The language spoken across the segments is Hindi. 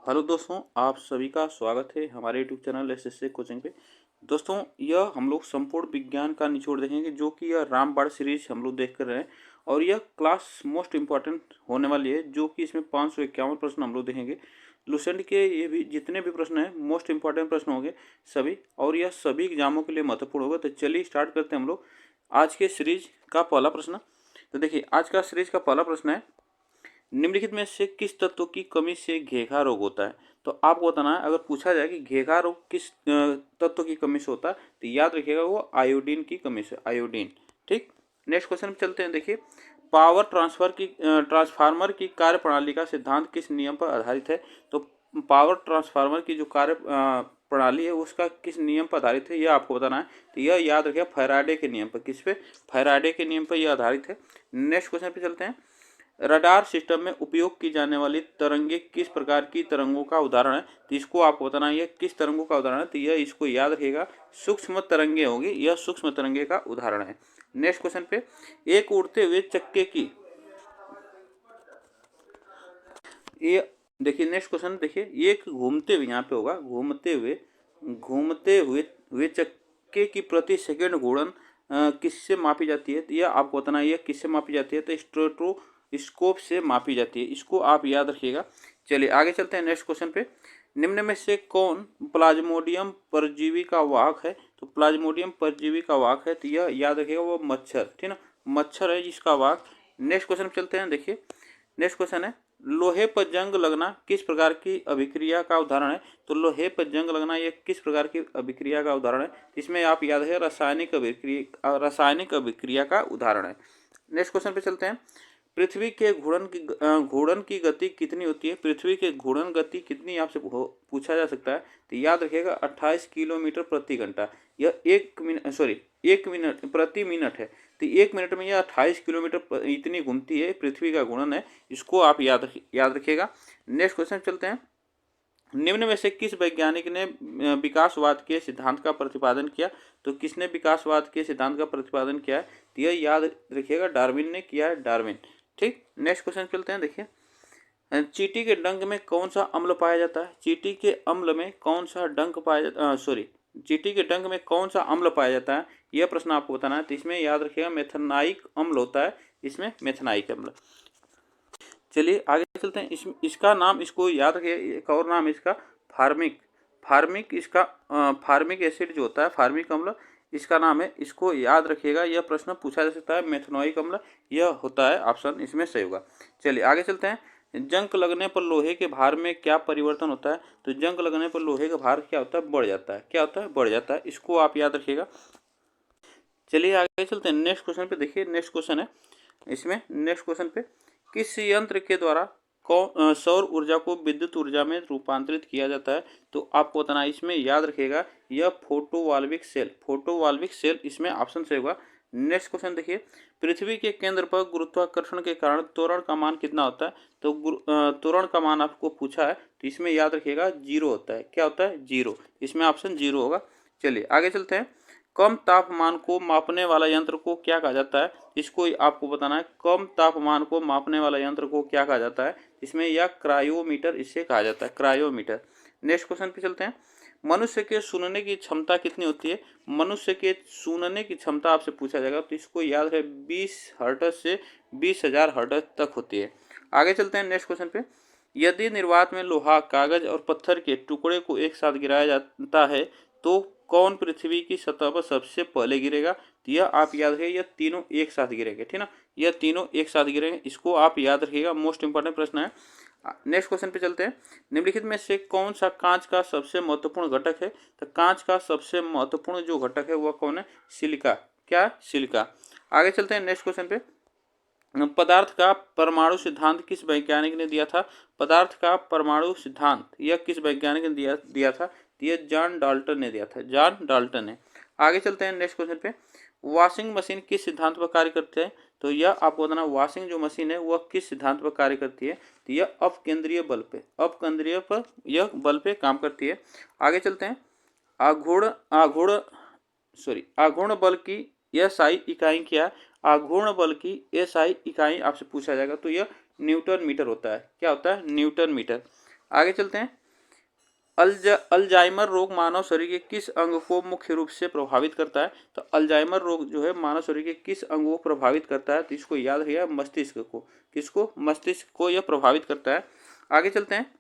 हेलो दोस्तों, आप सभी का स्वागत है हमारे यूट्यूब चैनल एसएससी कोचिंग पे। दोस्तों, यह हम लोग संपूर्ण विज्ञान का निचोड़ देखेंगे, जो कि यह रामबाण सीरीज हम लोग देख कर रहे हैं और यह क्लास मोस्ट इम्पॉर्टेंट होने वाली है, जो कि इसमें 551 प्रश्न हम लोग देखेंगे। लुसेंट के ये भी जितने भी प्रश्न हैं मोस्ट इम्पॉर्टेंट प्रश्न होंगे सभी, और यह सभी एग्जामों के लिए महत्वपूर्ण होगा। तो चलिए स्टार्ट करते हैं हम लोग आज के सीरीज का पहला प्रश्न। तो देखिए, आज का सीरीज का पहला प्रश्न है, निम्नलिखित में से किस तत्व की कमी से घेघा रोग होता है। तो आपको बताना है, अगर पूछा जाए कि घेघा रोग किस तत्व की कमी से होता है, तो याद रखिएगा वो आयोडीन की कमी से, आयोडीन। ठीक, नेक्स्ट क्वेश्चन में चलते हैं। देखिए, पावर ट्रांसफार्मर की कार्य प्रणाली का सिद्धांत किस नियम पर आधारित है। तो पावर ट्रांसफार्मर की जो कार्य प्रणाली है उसका किस नियम पर आधारित है, यह आपको बताना है। तो यह याद रखिएगा फैराडे के नियम पर। किस पे? फैराडे के नियम पर यह आधारित है। नेक्स्ट क्वेश्चन पे चलते हैं। रडार सिस्टम में उपयोग की जाने वाली तरंगे किस प्रकार की तरंगों का उदाहरण है। तो इसको आपको बताना है, यह किस तरंगों का उदाहरण है। तो यह इसको याद रखिएगा, सूक्ष्म तरंगे होगी, यह सूक्ष्म तरंगे का उदाहरण है। नेक्स्ट क्वेश्चन पे, एक उड़ते हुए चक्के की, ये देखिए नेक्स्ट क्वेश्चन देखिए, एक घूमते हुए, यहाँ पे होगा घूमते हुए चक्के की प्रति सेकंड घूर्णन किससे मापी जाती है। तो यह आपको बताना है, यह किससे मापी जाती है। तो स्टेथोस्कोप से मापी जाती है, इसको आप याद रखिएगा। चलिए आगे चलते हैं नेक्स्ट क्वेश्चन पे। निम्न में से कौन प्लाज्मोडियम परजीवी का वाहक है। तो प्लाज्मोडियम परजीवी का वाहक है, तो यह याद रखिएगा वो मच्छर, ठीक ना, मच्छर है जिसका वाहक। नेक्स्ट क्वेश्चन पे चलते हैं। देखिए नेक्स्ट क्वेश्चन है, लोहे पर जंग लगना किस प्रकार की अभिक्रिया का उदाहरण है। तो लोहे पर जंग लगना यह किस प्रकार की अभिक्रिया का उदाहरण है। इसमें आप याद है रासायनिक अभिक्रिया का उदाहरण है। नेक्स्ट क्वेश्चन पे चलते हैं। पृथ्वी के घूर्णन की गति कितनी होती है। पृथ्वी के घूर्णन गति कितनी आपसे पूछा जा सकता है। तो याद रखिएगा 28 किलोमीटर प्रति घंटा। यह 1 मिनट प्रति मिनट है। तो 1 मिनट में यह 28 किलोमीटर इतनी घूमती है, पृथ्वी का घूर्णन है, इसको आप याद रखिएगा। नेक्स्ट क्वेश्चन चलते हैं। निम्न में से किस वैज्ञानिक ने विकासवाद के सिद्धांत का प्रतिपादन किया। तो किसने विकासवाद के सिद्धांत का प्रतिपादन किया है। तो यह याद रखिएगा डार्विन ने किया है, डार्विन। ठीक, नेक्स्ट क्वेश्चन चलते हैं। देखिए, चींटी के डंक में कौन सा अम्ल पाया जाता है। चींटी के अम्ल में कौन सा डंक पाया जाता चींटी के डंक में कौन सा अम्ल पाया जाता है, यह प्रश्न आपको बताना है। तो इसमें याद रखिएगा मेथनाइक अम्ल होता है, इसमें मेथनाइक अम्ल। चलिए आगे चलते हैं। इसका नाम, इसको याद रखिए, एक और नाम इसका फार्मिक इसका फार्मिक एसिड जो होता है, फार्मिक अम्ल इसका नाम है, इसको याद रखिएगा। यह प्रश्न पूछा जा सकता है, मेथनोइक अम्ल यह होता है, ऑप्शन इसमें सही होगा। चलिए आगे चलते हैं। जंग लगने पर लोहे के भार में क्या परिवर्तन होता है। तो जंग लगने पर लोहे का भार क्या होता है, बढ़ जाता है। क्या होता है, बढ़ जाता है, इसको आप याद रखिएगा। चलिए आगे चलते हैं। नेक्स्ट क्वेश्चन पे देखिए, नेक्स्ट क्वेश्चन है इसमें, नेक्स्ट क्वेश्चन पे, किस यंत्र के द्वारा सौर ऊर्जा को विद्युत ऊर्जा में रूपांतरित किया जाता है। तो आपको बताना है, इसमें याद रखिएगा यह फोटोवॉल्विक सेल इसमें ऑप्शन से होगा। नेक्स्ट क्वेश्चन देखिए, पृथ्वी के केंद्र पर गुरुत्वाकर्षण के कारण त्वरण का मान कितना होता है। तो त्वरण का मान आपको पूछा है, तो इसमें याद रखिएगा 0 होता है। क्या होता है, 0, इसमें ऑप्शन 0 होगा। चलिए आगे चलते हैं। कम तापमान को मापने वाला यंत्र को क्या कहा जाता है। इसको आपको बताना है, कम तापमान को मापने वाला यंत्र को क्या कहा जाता है। इसमें यह क्रायोमीटर इसे कहा जाता है, क्रायोमीटर। नेक्स्ट क्वेश्चन पे चलते हैं। मनुष्य के सुनने की क्षमता कितनी होती है। मनुष्य के सुनने की क्षमता आपसे पूछा जाएगा, तो इसको याद है 20 हर्ट्ज से 20,000 हर्ट्ज तक होती है। आगे चलते हैं नेक्स्ट क्वेश्चन पे। यदि निर्वात में लोहा, कागज और पत्थर के टुकड़े को एक साथ गिराया जाता है, तो कौन पृथ्वी की सतह पर सबसे पहले गिरेगा। तो यह आप याद रखिए, यह तीनों एक साथ गिरेंगे, ठीक ना, यह तीनों एक साथ गिरेंगे, इसको आप याद रखिएगा, मोस्ट इंपॉर्टेंट प्रश्न है। नेक्स्ट क्वेश्चन पे चलते हैं। निम्नलिखित में से कौन सा कांच का सबसे महत्वपूर्ण घटक है। तो कांच का सबसे महत्वपूर्ण जो घटक है वह कौन है, सिलिका। क्या, सिलिका। आगे चलते हैं नेक्स्ट क्वेश्चन पे। पदार्थ का परमाणु सिद्धांत किस वैज्ञानिक ने दिया था। पदार्थ का परमाणु सिद्धांत यह किस वैज्ञानिक ने दिया था। यह जॉन डाल्टन ने दिया था, जॉन डाल्टन ने। आगे चलते हैं नेक्स्ट क्वेश्चन पे। वॉशिंग मशीन किस सिद्धांत पर कार्य करते हैं। तो यह आपको बताना, वॉशिंग जो मशीन है वह किस सिद्धांत पर कार्य करती है। तो यह अपकेंद्रीय बल पे काम करती है। आगे चलते हैं। आघूर्ण बल की एसआई इकाई क्या है। आघूर्ण बल की एसआई इकाई आपसे पूछा जाएगा, तो यह न्यूटन मीटर होता है। क्या होता है, न्यूटन मीटर। आगे चलते हैं। अल्जाइमर रोग मानव शरीर के किस अंग को मुख्य रूप से प्रभावित करता है? तो अल्जाइमर रोग जो है मानव शरीर के किस अंग को प्रभावित करता है? तो इसको याद रखिएगा, मस्तिष्क को। किसको? मस्तिष्क को यह प्रभावित करता है। आगे चलते हैं।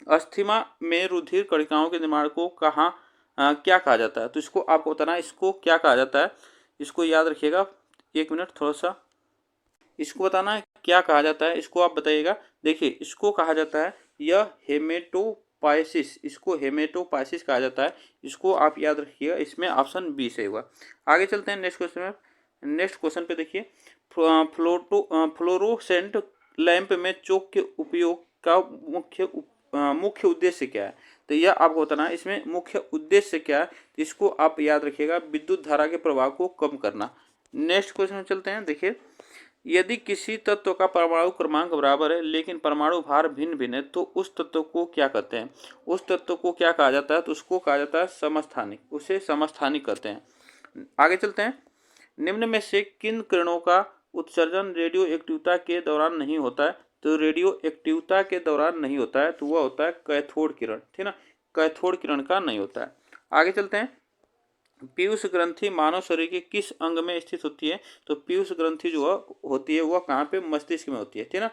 अस्थमा में रुधिर कणिकाओं के निर्माण को क्या कहा जाता है? तो इसको आपको बताना है, इसको क्या कहा जाता है। इसको याद रखिएगा, 1 मिनट थोड़ा सा, इसको बताना है क्या कहा जाता है, इसको आप बताइएगा। देखिए, इसको कहा जाता है यह हेमेटोपाइसिस, इसको हेमेटोपाइसिस कहा जाता है। इसको आप याद रखिएगा, इसमें ऑप्शन बी सही होगा। आगे चलते हैं नेक्स्ट क्वेश्चन में। नेक्स्ट क्वेश्चन पे देखिए, फ्लोरोसेंट लैंप में चौक के उपयोग का मुख्य उद्देश्य क्या है? तो यह आपको बताना है, इसमें मुख्य उद्देश्य क्या है। इसको आप याद रखिएगा, विद्युत धारा के प्रभाव को कम करना। नेक्स्ट क्वेश्चन में चलते हैं। देखिए, यदि किसी तत्व का परमाणु क्रमांक बराबर है लेकिन परमाणु भार भिन्न भिन्न है तो उस तत्व को क्या कहते हैं? उस तत्व को क्या कहा जाता है? तो उसको कहा जाता है समस्थानिक, उसे समस्थानिक कहते हैं। आगे चलते हैं। निम्न में से किन किरणों का उत्सर्जन रेडियो एक्टिवता के दौरान नहीं होता है? तो रेडियो एक्टिवता के दौरान नहीं होता है तो वह होता है कैथोड किरण, ठीक ना, कैथोड किरण का नहीं होता है। आगे चलते हैं। पीयूष ग्रंथि मानव शरीर के किस अंग में स्थित होती है? तो पीयूष ग्रंथि जो होती है वह कहाँ पे? मस्तिष्क में होती है, ठीक ना,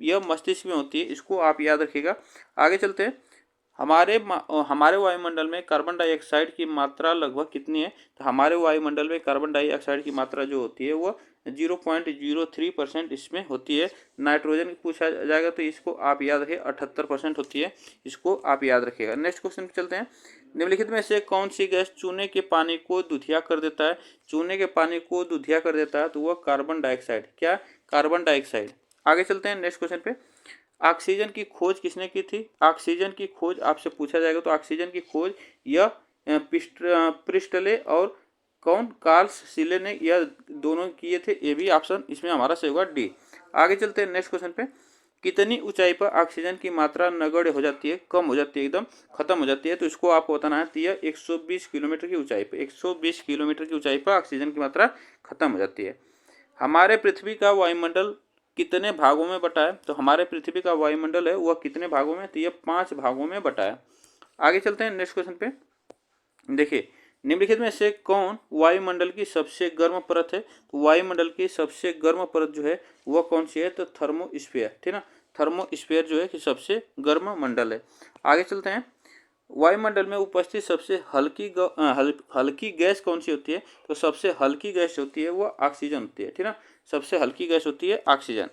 यह मस्तिष्क में होती है। इसको आप याद रखिएगा। आगे चलते हैं। हमारे वायुमंडल में कार्बन डाइऑक्साइड की मात्रा लगभग कितनी है? तो हमारे वायुमंडल में कार्बन डाइऑक्साइड की मात्रा जो होती है वह 0.03% इसमें होती है। नाइट्रोजन पूछा जाएगा तो इसको आप याद रखिए 78% होती है। इसको आप याद रखिएगा। नेक्स्ट क्वेश्चन पे चलते हैं। निम्नलिखित में से कौन सी गैस चूने के पानी को दुधिया कर देता है? चूने के पानी को दुधिया कर देता है तो वह कार्बन डाइऑक्साइड, क्या? Carbon dioxide. आगे चलते हैं नेक्स्ट क्वेश्चन पे। ऑक्सीजन की खोज किसने की थी? ऑक्सीजन की खोज आपसे पूछा जाएगा तो ऑक्सीजन की खोज यह प्रिस्टले और कौन? कार्ल सीले ने, यह दोनों किए थे। ये भी ऑप्शन इसमें हमारा सही होगा डी। आगे चलते हैं नेक्स्ट क्वेश्चन पे। कितनी ऊंचाई पर ऑक्सीजन की मात्रा नगण्य हो जाती है, कम हो जाती है, एकदम खत्म हो जाती है? तो इसको आपको बताना है। तो यह 120 किलोमीटर की ऊंचाई पे, 120 किलोमीटर की ऊंचाई पर ऑक्सीजन की मात्रा खत्म हो जाती है। हमारे पृथ्वी का वायुमंडल कितने भागों में बटा है? तो हमारे पृथ्वी का वायुमंडल है वह कितने भागों में? तो यह 5 भागों में बटा है। आगे चलते हैं नेक्स्ट क्वेश्चन पे। देखिए, निम्नलिखित में से कौन वायुमंडल की सबसे गर्म परत है? तो वायुमंडल की सबसे गर्म परत जो है वह कौन सी है? तो थर्मोस्फीयर, ठीक ना, थर्मोस्फीयर जो है कि सबसे गर्म मंडल है। आगे चलते हैं। वायुमंडल में उपस्थित सबसे हल्की गैस कौन सी होती है? तो सबसे हल्की गैस होती है वह ऑक्सीजन होती है, ठीक ना, सबसे हल्की गैस होती है ऑक्सीजन।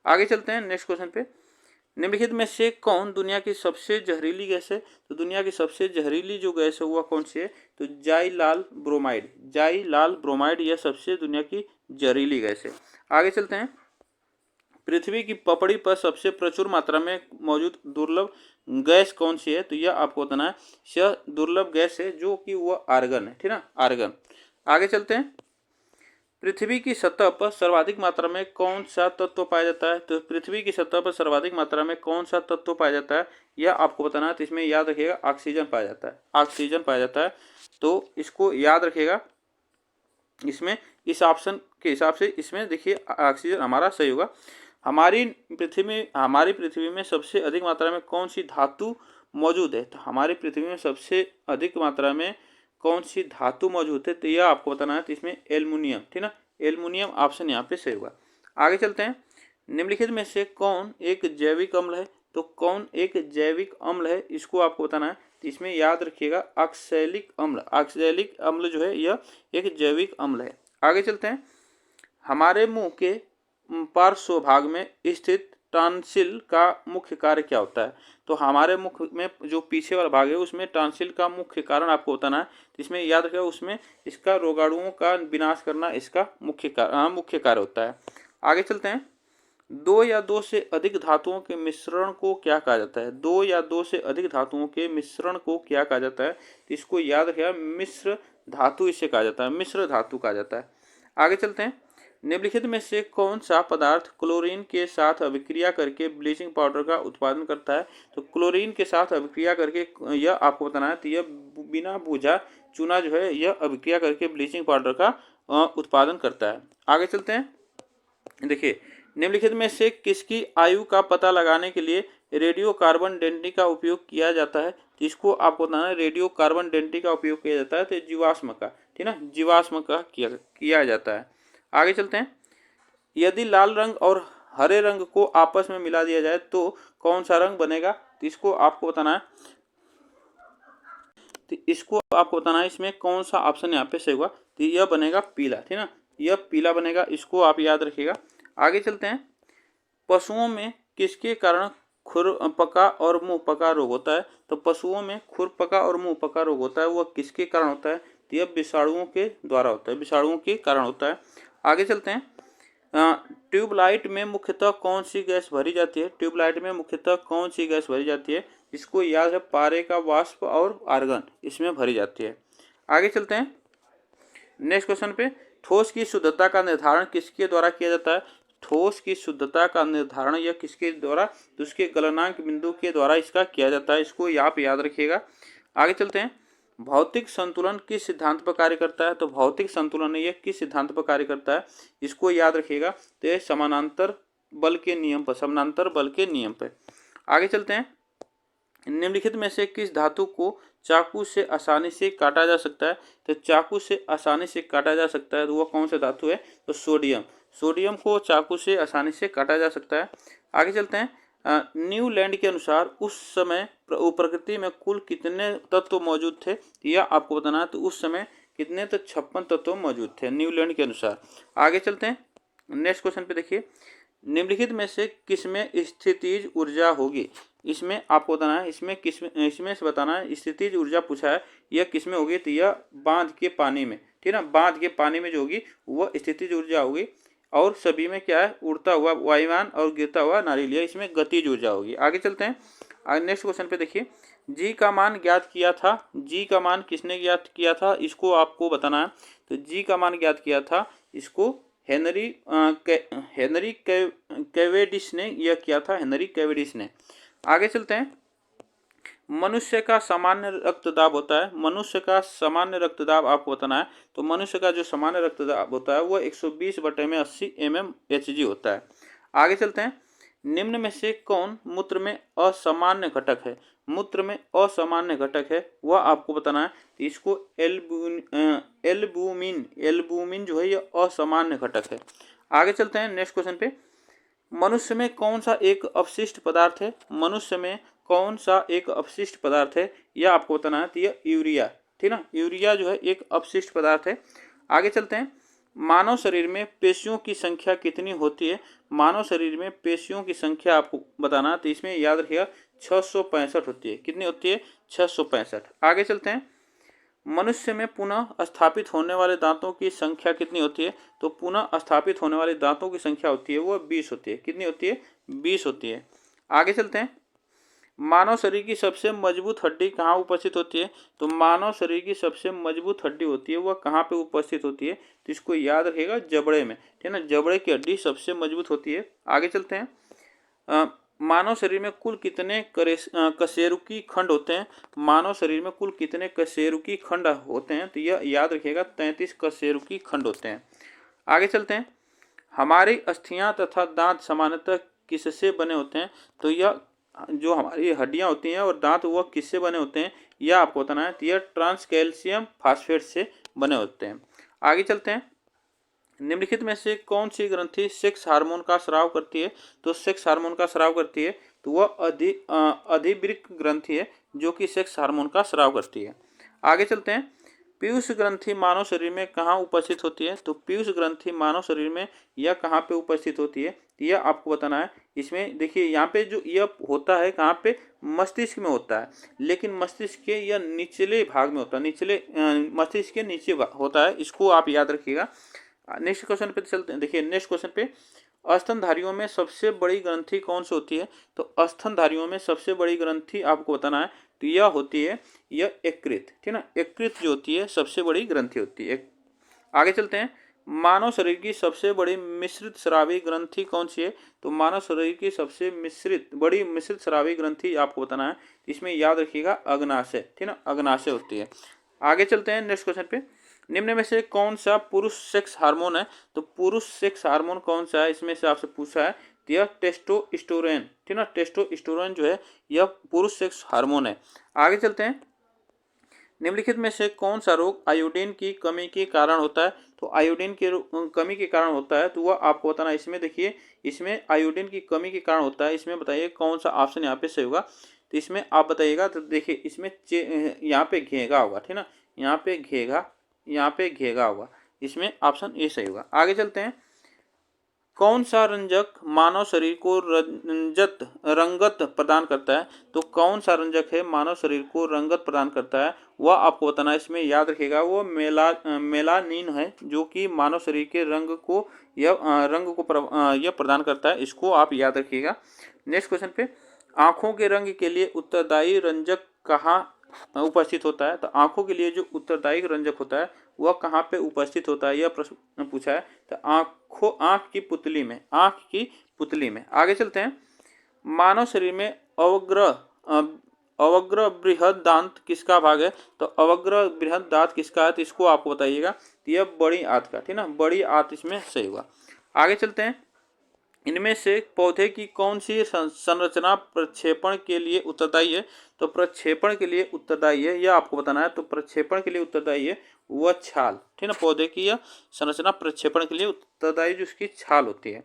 आगे चलते हैं नेक्स्ट क्वेश्चन पे। निम्नलिखित में से कौन दुनिया की सबसे जहरीली गैस है? तो दुनिया की सबसे जहरीली जो गैस है वह कौन सी है? तो जाइलाल ब्रोमाइड, जाइलाल ब्रोमाइड यह सबसे दुनिया की जहरीली गैस है। आगे चलते हैं। पृथ्वी की पपड़ी पर सबसे प्रचुर मात्रा में मौजूद दुर्लभ गैस कौन सी है? तो यह आपको बताना है। यह दुर्लभ गैस है जो कि वह आर्गन है, ठीक ना, आर्गन। आगे चलते हैं। पृथ्वी की सतह पर सर्वाधिक मात्रा में कौन सा तत्व पाया जाता है? तो पृथ्वी की सतह पर सर्वाधिक मात्रा में कौन सा तत्व पाया जाता है यह आपको बताना है। तो इसमें याद रखिएगा ऑक्सीजन पाया जाता है, ऑक्सीजन पाया जाता है। तो इसको याद रखिएगा। इसमें इस ऑप्शन के हिसाब से इसमें देखिए ऑक्सीजन हमारा सही होगा। हमारी पृथ्वी में सबसे अधिक मात्रा में कौन सी धातु मौजूद है? तो हमारी पृथ्वी में सबसे अधिक मात्रा में कौन सी धातु मौजूद है? तो यह आपको बताना है। तो इसमें एल्युमिनियम, ठीक ना, एल्युमिनियम ऑप्शन यहाँ पे सही होगा। आगे चलते हैं। निम्नलिखित में से कौन एक जैविक अम्ल है? तो कौन एक जैविक अम्ल है इसको आपको बताना है। तो इसमें याद रखिएगा ऑक्सैलिक अम्ल, ऑक्सैलिक अम्ल जो है यह एक जैविक अम्ल है। आगे चलते हैं। हमारे मुंह के पार्श्व भाग में स्थित टॉन्सिल का मुख्य कार्य क्या होता है? तो हमारे मुख में जो पीछे वाला भाग है उसमें टॉन्सिल का मुख्य कारण आपको बताना है। इसमें याद रखिएगा उसमें इसका रोगाणुओं का विनाश करना इसका मुख्य कार्य होता है। आगे चलते हैं। 2 या 2 से अधिक धातुओं के मिश्रण को क्या कहा जाता है? 2 या 2 से अधिक धातुओं के मिश्रण को क्या कहा जाता है? तो इसको याद रखिएगा मिश्र धातु इसे कहा जाता है, मिश्र धातु कहा जाता है। आगे चलते हैं। निम्नलिखित में से कौन सा पदार्थ क्लोरीन के साथ अभिक्रिया करके ब्लीचिंग पाउडर का उत्पादन करता है? तो क्लोरीन के साथ अभिक्रिया करके यह आपको बताना है। तो यह बिना बुझा चूना जो है यह अभिक्रिया करके ब्लीचिंग पाउडर का उत्पादन करता है। आगे चलते हैं। देखिए, निम्नलिखित में से किसकी आयु का पता लगाने के लिए रेडियो कार्बन डेंटिंग का उपयोग किया जाता है, तो इसको आपको बताना है रेडियो कार्बन डेंटिंग का उपयोग किया जाता है तो जीवाश्म का, ठीक है ना, जीवाश्म का किया जाता है। आगे चलते हैं। यदि लाल रंग और हरे रंग को आपस में मिला दिया जाए तो कौन सा रंग बनेगा, तो इसको आपको बताना है, तो इसको आपको बताना है इसमें कौन सा ऑप्शन यहाँ पे सही हुआ, तो यह बनेगा पीला, ठीक है ना, यह पीला बनेगा, इसको आप याद रखिएगा। आगे चलते हैं। पशुओं में किसके कारण खुरपका और मुंह पका रोग होता है, तो पशुओं में खुरपका और मुंह पका रोग होता है, वह किसके कारण होता है, तो यह विषाणुओं के द्वारा होता है, विषाणुओं के कारण होता है। आगे चलते हैं। ट्यूबलाइट में मुख्यतः कौन सी गैस भरी जाती है, ट्यूबलाइट में मुख्यतः कौन सी गैस भरी जाती है, इसको याद है पारे का वाष्प और आर्गन इसमें भरी जाती है। आगे चलते हैं नेक्स्ट क्वेश्चन पे। ठोस की शुद्धता का निर्धारण किसके द्वारा किया जाता है, ठोस की शुद्धता का निर्धारण यह किसके द्वारा, तो उसके गलनांक बिंदु के द्वारा इसका किया जाता है, इसको आप याद रखिएगा। आगे चलते हैं। भौतिक संतुलन किस सिद्धांत पर कार्य करता है, तो भौतिक संतुलन ये किस सिद्धांत पर कार्य करता है, इसको याद रखिएगा, तो ये समानांतर बल के नियम पर, समानांतर बल के नियम पर। आगे चलते हैं। निम्नलिखित में से किस धातु को चाकू से आसानी से काटा जा सकता है, तो चाकू से आसानी से काटा जा सकता है, तो वह कौन सा धातु है, तो सोडियम, सोडियम को चाकू से आसानी से काटा जा सकता है। आगे चलते हैं। न्यूलैंड के अनुसार उस समय प्रकृति में कुल कितने तत्व मौजूद थे, यह आपको बताना है, तो उस समय कितने, तो 56 तत्व मौजूद थे न्यूलैंड के अनुसार। आगे चलते हैं। नेक्स्ट क्वेश्चन पे देखिए। निम्नलिखित में से किसमें स्थितिज ऊर्जा होगी, इसमें आपको बताना है, इसमें से बताना है स्थितिज ऊर्जा पूछा है, यह किसमें होगी, तो यह बांध के पानी में, ठीक है ना, बांध के पानी में जो होगी वह स्थितिज ऊर्जा होगी। और सभी में क्या है, उड़ता हुआ वायुयान और गिरता हुआ नारियल, इसमें गतिज ऊर्जा होगी। आगे चलते हैं। आगे नेक्स्ट क्वेश्चन पे देखिए। जी का मान ज्ञात किया था, जी का मान किसने ज्ञात किया था, इसको आपको बताना है, तो जी का मान ज्ञात किया था, इसको हेनरी कैवेंडिश ने यह किया था, हेनरी कैवेंडिश ने। आगे चलते हैं। मनुष्य का सामान्य रक्तदाब होता है, मनुष्य का सामान्य रक्तदाब आपको बताना है, तो मनुष्य का जो सामान्य रक्तदाब होता है वह 120/80 mmHg होता है। आगे चलते हैं। निम्न में से कौन मूत्र में असामान्य घटक है, मूत्र में असामान्य घटक है वह आपको बताना है, तो इसको एल्बुमिन जो है यह असामान्य घटक है। आगे चलते हैं नेक्स्ट क्वेश्चन पे। मनुष्य में कौन सा एक अपशिष्ट पदार्थ है, मनुष्य में कौन सा एक अपशिष्ट पदार्थ है, यह आपको बताना है, तो यह यूरिया, ठीक ना, यूरिया जो है एक अपशिष्ट पदार्थ है। आगे चलते हैं। मानव शरीर में पेशियों की संख्या कितनी होती है, मानव शरीर में पेशियों की संख्या आपको बताना है, तो इसमें याद रखिएगा 665 होती है, कितनी होती है, 665। आगे चलते हैं। मनुष्य में पुनः स्थापित होने वाले दांतों की संख्या कितनी होती है, तो पुनः स्थापित होने वाले दांतों की संख्या होती है वह 20 होती है, कितनी होती है, 20 होती है। आगे चलते हैं। मानव शरीर की सबसे मजबूत हड्डी कहाँ उपस्थित होती है, तो मानव शरीर की सबसे मजबूत हड्डी होती है वह कहाँ पे उपस्थित होती है, तो इसको याद रखिएगा जबड़े में, ठीक है ना, जबड़े की हड्डी सबसे मजबूत होती है। आगे चलते हैं। मानव शरीर में कुल कितने कशेरुकी खंड होते हैं, मानव शरीर में कुल कितने कशेरुकी खंड होते हैं, तो यह याद रखिएगा 33 कशेरुकी खंड होते हैं। आगे चलते हैं। हमारी अस्थियां तथा दांत सामान्यतः किससे बने होते हैं, तो यह जो हमारी हड्डियां होती हैं और दांत वह किससे बने होते हैं, यह आपको बताना है, तो यह ट्रांस कैल्शियम फास्फेट से बने होते हैं। आगे चलते हैं। निम्नलिखित में से कौन सी ग्रंथि सेक्स हार्मोन का स्राव करती है, तो सेक्स हार्मोन का स्राव करती है, तो वह अधिवृक्क ग्रंथि है जो कि सेक्स हार्मोन का स्राव करती है। आगे चलते हैं। पीयूष ग्रंथि मानव शरीर में कहाँ उपस्थित होती है, तो पीयूष ग्रंथि मानव शरीर में यह कहाँ पे उपस्थित होती है, यह आपको बताना है। इसमें देखिए यहाँ पे जो यह होता है कहाँ पे, मस्तिष्क में होता है, लेकिन मस्तिष्क के यह निचले भाग में होता है, निचले मस्तिष्क के नीचे होता है, इसको आप याद रखिएगा। नेक्स्ट क्वेश्चन पे चलते हैं। देखिए नेक्स्ट क्वेश्चन पे, स्तनधारियों में सबसे बड़ी ग्रंथि कौन सी होती है, तो स्तनधारियों में सबसे बड़ी ग्रंथि आपको बताना है, तो यह होती है यह यकृत, ठीक है ना, यकृत जो होती है सबसे बड़ी ग्रंथि होती है। आगे चलते हैं। मानव शरीर की सबसे बड़ी मिश्रित स्रावी ग्रंथि कौन सी है, तो मानव शरीर की सबसे बड़ी मिश्रित स्रावी ग्रंथि आपको बताना है, इसमें याद रखिएगा अग्नाशय, ठीक है ना, अग्नाशय होती है। आगे चलते हैं नेक्स्ट क्वेश्चन पे। निम्न में से कौन सा पुरुष सेक्स हार्मोन है, तो पुरुष सेक्स हार्मोन कौन सा है, इसमें से आपसे पूछा है, तो यह टेस्टोस्टेरोन, ठीक ना, टेस्टोस्टेरोन जो है यह पुरुष सेक्स हार्मोन है। आगे चलते हैं, निम्नलिखित में से कौन सा रोग आयोडीन की कमी के कारण होता है? तो आयोडीन की कमी के कारण होता है तो वह आपको बताना। इसमें देखिए, इसमें आयोडीन की कमी के कारण होता है, इसमें बताइए कौन सा ऑप्शन यहाँ पे सही होगा। तो इसमें आप बताइएगा, तो देखिए इसमें यहाँ पे घेगा होगा, ठीक ना, यहाँ पे घेगा, यहाँ पे घेगा होगा, इसमें ऑप्शन ए सही होगा। आगे चलते हैं, कौन सा रंजक मानव शरीर को रंगत प्रदान करता है? तो कौन सा रंजक है मानव शरीर को रंगत प्रदान करता है, वह आपको बताना है। इसमें याद रखिएगा वो मेलानिन है, जो कि मानव शरीर के रंग को यह प्रदान करता है, इसको आप याद रखिएगा। नेक्स्ट क्वेश्चन पे, आंखों के रंग के लिए उत्तरदायी रंजक कहाँ उपस्थित होता है? तो आंखों के लिए जो उत्तरदायी रंजक होता है वह कहाँ पे उपस्थित होता है, यह प्रश्न पूछा है। तो आंख की पुतली में, आंख की पुतली में। आगे चलते हैं, मानव शरीर में अवग्र बृहद दांत किसका भाग है? तो अवग्र बृहद दांत किसका है, तो इसको आपको बताइएगा। तो यह बड़ी आंत का, ठीक ना, बड़ी आंत इसमें सही होगा। आगे चलते हैं, इनमें से पौधे की कौन सी संरचना प्रक्षेपण के लिए उत्तरदायी है? तो प्रक्षेपण के लिए उत्तरदायी है, यह आपको बताना है। तो प्रक्षेपण के लिए उत्तरदायी है वह छाल, ठीक ना, पौधे की यह संरचना प्रक्षेपण के लिए उत्तरदायी जो उसकी छाल होती है।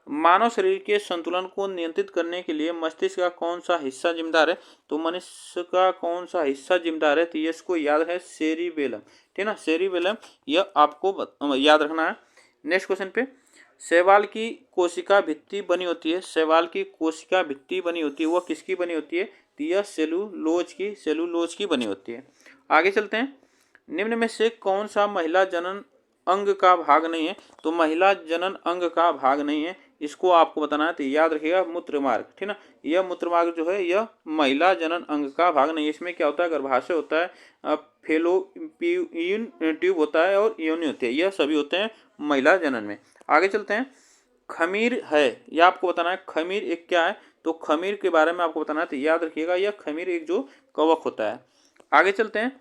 मानव शरीर के संतुलन को नियंत्रित करने के लिए मस्तिष्क का कौन सा हिस्सा जिम्मेदार है? तो मनुष्य का कौन सा हिस्सा जिम्मेदार है? तो ये इसको याद है, सेरिबेलम, ठीक ना, सेरिबेलम, यह आपको याद रखना है। नेक्स्ट क्वेश्चन पे, शैवाल की कोशिका भित्ति बनी होती है, शैवाल की कोशिका भित्ति बनी होती है, वह किसकी बनी होती है? तो यह सेलुलोज की बनी होती है। आगे चलते हैं, निम्न में से कौन सा महिला जनन अंग का भाग नहीं है? तो महिला जनन अंग का भाग नहीं है, इसको आपको बताना है। तो याद रखिएगा मूत्रमार्ग, ठीक ना, यह मूत्रमार्ग जो है यह महिला जनन अंग का भाग नहीं है। इसमें क्या होता है, गर्भाशय होता है, फेलोपियन ट्यूब होता है और योनि होती है, यह सभी होते हैं महिला जनन में। आगे चलते हैं, खमीर है, यह आपको बताना है। खमीर एक क्या है? तो खमीर के बारे में आपको बताना है, तो याद रखिएगा यह खमीर एक जो कवक होता है। आगे चलते हैं,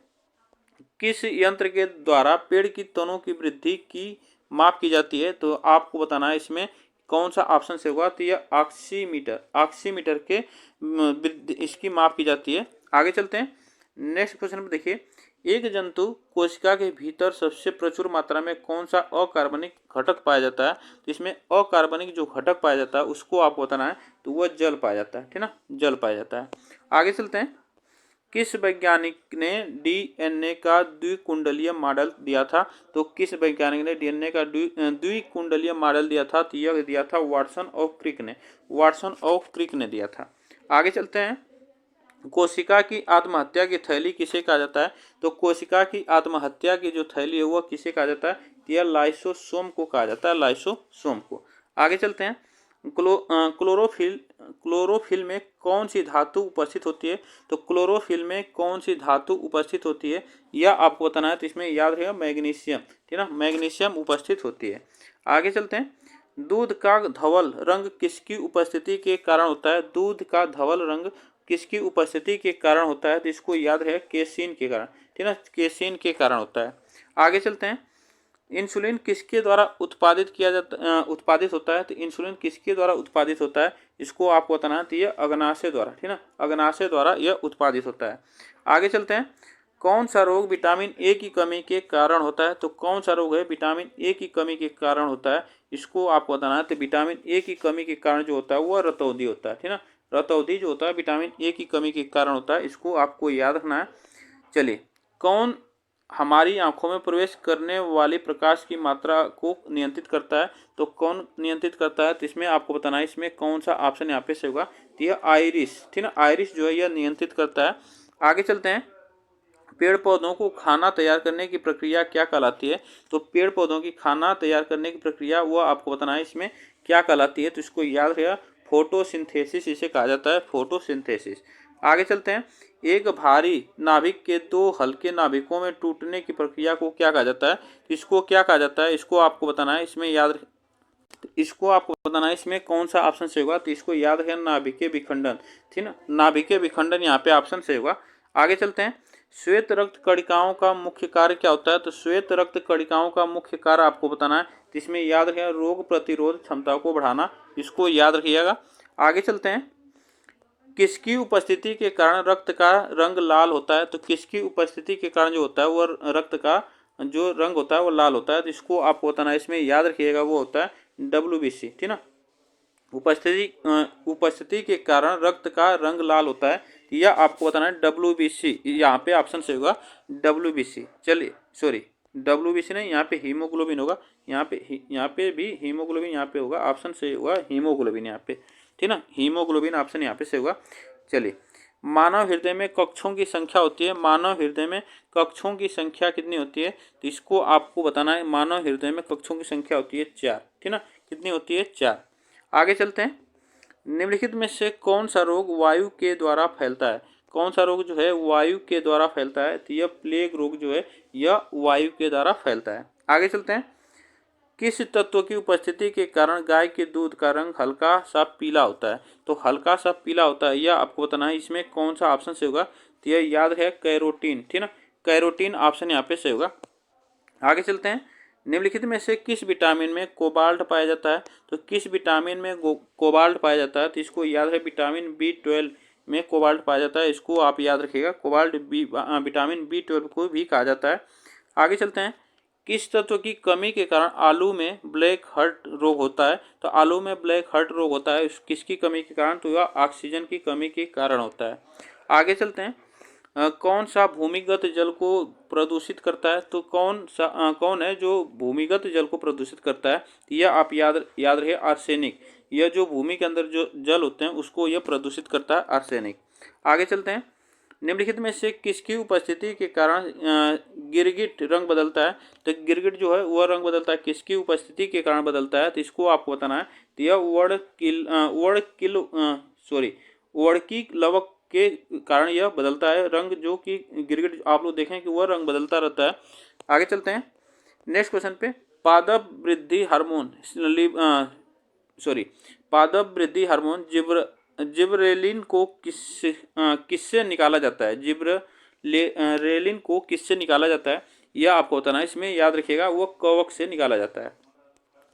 किस यंत्र के द्वारा पेड़ की तनों की वृद्धि की माप की जाती है? तो आपको बताना है इसमें कौन सा ऑप्शन से होगा। तो यह ऑक्सीमीटर के इसकी माप की जाती है। आगे चलते हैं, नेक्स्ट क्वेश्चन में देखिए, एक जंतु कोशिका के भीतर सबसे प्रचुर मात्रा में कौन सा अकार्बनिक घटक पाया जाता है? तो इसमें अकार्बनिक जो घटक पाया जाता है उसको आपको बताना है। तो वह जल पाया जाता है, ठीक ना, जल पाया जाता है। आगे चलते हैं, किस वैज्ञानिक ने डीएनए का द्विकुंडलीय मॉडल दिया था? तो किस वैज्ञानिक ने डीएनए का द्विकुंडलीय मॉडल दिया था? तो यह दिया था वाटसन और क्रिक ने दिया था। आगे चलते हैं, कोशिका की आत्महत्या की थैली किसे कहा जाता है? तो कोशिका की आत्महत्या की जो थैली है वह किसे कहा जाता है? यह लाइसोसोम को कहा जाता है, लाइसोसोम को। आगे चलते हैं, क्लोरोफिल में कौन सी धातु उपस्थित होती है? तो क्लोरोफिल में कौन सी धातु उपस्थित होती है यह आपको बताना है। तो इसमें याद रहेगा मैग्नीशियम, ठीक ना, मैग्नीशियम उपस्थित होती है। आगे चलते हैं, दूध का धवल रंग किसकी उपस्थिति के कारण होता है? दूध का धवल रंग किसकी उपस्थिति के कारण होता है? तो इसको याद है केसीन के कारण, ठीक ना, केसीन के कारण होता है। आगे चलते हैं, इंसुलिन किसके द्वारा उत्पादित होता है? तो इंसुलिन किसके द्वारा उत्पादित होता है इसको आपको बताना है। तो यह अग्नाशय द्वारा, ठीक ना, अग्नाशय द्वारा यह उत्पादित होता है। आगे चलते हैं, कौन सा रोग विटामिन ए की कमी के कारण होता है? तो कौन सा रोग है विटामिन ए की कमी के कारण होता है, इसको आपको बताना है। तो विटामिन ए की कमी के कारण जो होता है वह रतौंधी होता है, ठीक ना, रतौंधी जो होता है विटामिन ए की कमी के कारण होता है, इसको आपको याद रखना है। चलिए, कौन हमारी आंखों में प्रवेश करने वाली प्रकाश की मात्रा को नियंत्रित करता है? तो कौन नियंत्रित करता है? तो इसमें आपको बताना है इसमें कौन सा ऑप्शन यहाँ पे से होगा। तो यह आइरिस, ठीक ना, आइरिस जो है यह नियंत्रित करता है। आगे चलते हैं, पेड़ पौधों को खाना तैयार करने की प्रक्रिया क्या कहलाती है? तो पेड़ पौधों की खाना तैयार करने की प्रक्रिया वो आपको बताना है इसमें क्या कहलाती है। तो इसको याद रखिएगा, फोटोसिंथेसिस इसे कहा जाता है, फोटोसिंथेसिस। आगे चलते हैं, एक भारी नाभिक के दो हल्के नाभिकों में टूटने की प्रक्रिया को क्या कहा जाता है? इसको क्या कहा जाता है, इसको आपको बताना है। इसमें याद, इसको आपको बताना है इसमें कौन सा ऑप्शन से होगा। तो इसको याद है नाभिकीय विखंडन, ठीक ना, नाभिकीय विखंडन यहाँ पे ऑप्शन से होगा। आगे चलते हैं, श्वेत रक्त कणिकाओं का मुख्य कार्य क्या होता है? तो श्वेत रक्त कणिकाओं का मुख्य कार्य आपको बताना है। तो इसमें याद रखिएगा रोग प्रतिरोध क्षमता को बढ़ाना, इसको याद रखिएगा। आगे चलते हैं। किसकी उपस्थिति के कारण रक्त का रंग लाल होता है? तो किसकी उपस्थिति के कारण जो होता है वो रक्त का जो रंग होता है वो लाल होता है। तो इसको आपको बताना है, इसमें याद रखिएगा वो होता है WBC, ठीक ना। उपस्थिति के कारण रक्त का रंग लाल होता है, यह आपको बताना है WBC। यहाँ पे ऑप्शन से होगा WBC। चलिए सॉरी WBC नहीं, यहाँ पे हीमोग्लोबिन होगा। यहाँ पे भी हीमोग्लोबिन यहाँ पे होगा, ऑप्शन से होगा हीमोग्लोबिन यहाँ पे, ठीक ना। हीमोग्लोबिन ऑप्शन यहाँ पे से होगा। चलिए, मानव हृदय में कक्षों की संख्या होती है, मानव हृदय में कक्षों की संख्या कितनी होती है? तो इसको आपको बताना है। मानव हृदय में कक्षों की संख्या होती है 4, ठीक ना। कितनी होती है? 4। आगे चलते हैं। निम्नलिखित में से कौन सा रोग वायु के द्वारा फैलता है? कौन सा रोग जो है वायु के द्वारा फैलता है? तो यह प्लेग रोग जो है यह वायु के द्वारा फैलता है। आगे चलते हैं। किस तत्व की उपस्थिति के कारण गाय के दूध का रंग हल्का सा पीला होता है? तो हल्का सा पीला होता है, यह आपको बताना है। इसमें कौन सा ऑप्शन से होगा? तो यह याद है कैरोटीन, ठीक ना। कैरोटीन ऑप्शन यहाँ पे से होगा। आगे चलते हैं। निम्नलिखित में से किस विटामिन में कोबाल्ट पाया जाता है? तो किस विटामिन में कोबाल्ट पाया जाता है? तो इसको याद है विटामिन B12 में कोबाल्ट पाया जाता है, इसको आप याद रखिएगा। कोबाल्ट विटामिन B12 को भी कहा जाता है। आगे चलते हैं। किस तत्व की कमी के कारण आलू में ब्लैक हार्ट रोग होता है? तो आलू में ब्लैक हार्ट रोग होता है किसकी कमी के कारण? तो यह ऑक्सीजन की कमी के कारण होता है। आगे चलते हैं। कौन सा भूमिगत जल को प्रदूषित करता है? तो कौन है जो भूमिगत जल को प्रदूषित करता है? यह आप याद रहे आर्सेनिक। यह जो भूमि के अंदर जो जल होते हैं उसको यह प्रदूषित करता है, आर्सेनिक। आगे चलते हैं। निम्नलिखित में से किसकी उपस्थिति के कारण गिरगिट रंग बदलता है? तो गिरगिट जो है वह रंग बदलता है किसकी उपस्थिति के कारण बदलता है? तो इसको आपको बताना है। तो यह वर्णकी लवक के कारण यह बदलता है रंग, जो कि गिरगिट आप लोग देखें कि वह रंग बदलता रहता है। आगे चलते हैं नेक्स्ट क्वेश्चन पे। पादप वृद्धि हार्मोन पादप वृद्धि हार्मोन जिब्रेलिन को किससे निकाला जाता है? जिब्रेलिन को किससे निकाला जाता है? यह आपको बताना है। इसमें याद रखिएगा वो कवक से निकाला जाता है।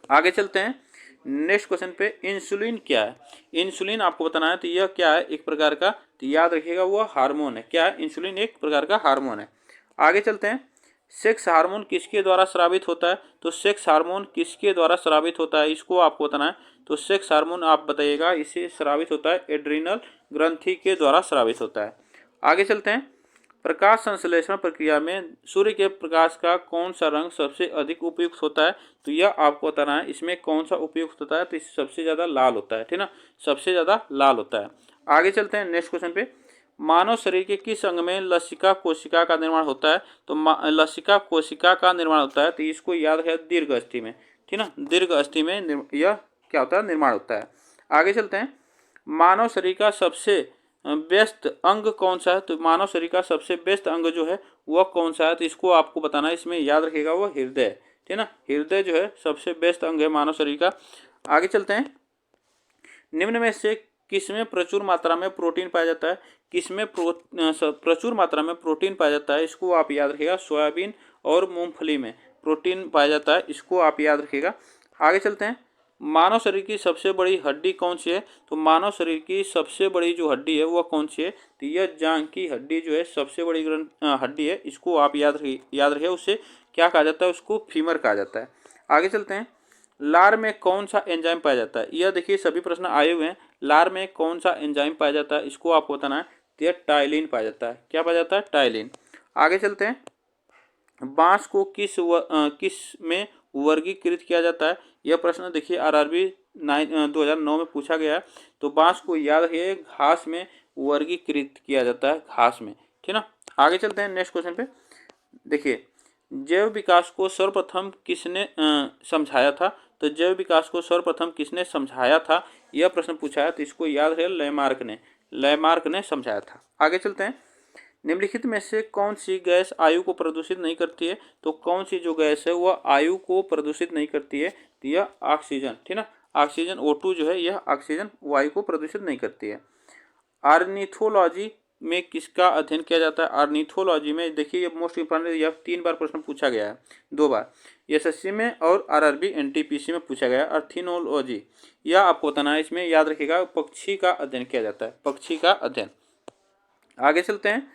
आगे चलते हैं नेक्स्ट क्वेश्चन पे। इंसुलिन क्या है? इंसुलिन आपको बताना है। तो यह क्या है? एक प्रकार का, तो याद रखिएगा वो हार्मोन है। क्या है? इंसुलिन एक प्रकार का हार्मोन है। आगे चलते हैं। सेक्स हार्मोन किसके द्वारा स्रावित होता है? तो सेक्स हार्मोन किसके द्वारा स्रावित होता है, इसको आपको बताना है। तो सेक्स हार्मोन आप बताइएगा, इसे स्रावित होता है एड्रिनल ग्रंथि के द्वारा स्रावित होता है। आगे चलते हैं। प्रकाश संश्लेषण प्रक्रिया में सूर्य के प्रकाश का कौन सा रंग सबसे अधिक उपयुक्त होता है? तो यह आपको बताना है। इसमें कौन सा उपयुक्त होता है? तो सबसे ज़्यादा लाल होता है, ठीक ना। सबसे ज़्यादा लाल होता है। आगे चलते हैं नेक्स्ट क्वेश्चन पे। मानव शरीर के किस अंग में लसिका कोशिका का निर्माण होता है? तो लसिका कोशिका का निर्माण होता है। तो इसको याद है दीर्घ अस्थि में, ठीक ना। दीर्घ अस्थि में यह क्या होता है? निर्माण होता है। आगे चलते हैं। मानव शरीर का सबसे व्यस्त अंग कौन सा है? तो मानव शरीर का सबसे व्यस्त अंग जो है वह कौन सा है? तो इसको आपको बताना है। इसमें याद रखिएगा वो हृदय, ठीक ना। हृदय जो है सबसे व्यस्त अंग है मानव शरीर का। आगे चलते हैं। निम्न में से किसमें प्रचुर मात्रा में प्रोटीन पाया जाता है? किसमें प्रचुर मात्रा में प्रोटीन पाया जाता है? इसको आप याद रखिएगा। सोयाबीन और मूंगफली में प्रोटीन पाया जाता है, इसको आप याद रखिएगा। आगे चलते हैं। मानव शरीर की सबसे बड़ी हड्डी कौन सी है? तो मानव शरीर की सबसे बड़ी जो हड्डी है वह कौन सी है? तो यह जांघ की हड्डी जो है सबसे बड़ी हड्डी है, इसको आप याद रखिए। उसे क्या कहा जाता है? उसको फीमर कहा जाता है। आगे चलते हैं। लार में कौन सा एंजाइम पाया जाता है? यह देखिए सभी प्रश्न आए हुए हैं। लार में कौन सा एंजाइम पाया जाता है, इसको आपको बताना है। तो यह टाइलिन पाया जाता है। क्या पाया जाता है? टाइलिन। आगे चलते हैं। बांस को किस में वर्गीकृत किया जाता है? यह प्रश्न देखिए RRB 2009 में पूछा गया है। तो बांस को याद रखिए घास में वर्गीकृत किया जाता है, घास में, ठीक ना। आगे चलते हैं नेक्स्ट क्वेश्चन पे। देखिए जैव विकास को सर्वप्रथम किसने समझाया था? तो जैव विकास को सर्वप्रथम किसने समझाया था, यह प्रश्न पूछा है। तो इसको याद है लेमार्क ने समझाया था। आगे चलते हैं। निम्नलिखित में से कौन सी गैस आयु को प्रदूषित नहीं करती है? तो कौन सी जो गैस है वह आयु को प्रदूषित नहीं करती है? तो यह ऑक्सीजन, ठीक ना। ऑक्सीजन O2 जो है यह ऑक्सीजन वायु को प्रदूषित नहीं करती है। ऑर्निथोलॉजी में किसका अध्ययन किया जाता है? ऑर्निथोलॉजी में। देखिए ये मोस्ट इंपॉर्टेंट, यह 3 बार प्रश्न पूछा गया है, 2 बार एसएससी में और आरआरबी एनटीपीसी में पूछा गया है। ऑर्निथोलॉजी यह आपको बताना है, इसमें याद रखिएगा पक्षी का अध्ययन किया जाता है, पक्षी का अध्ययन। आगे चलते हैं,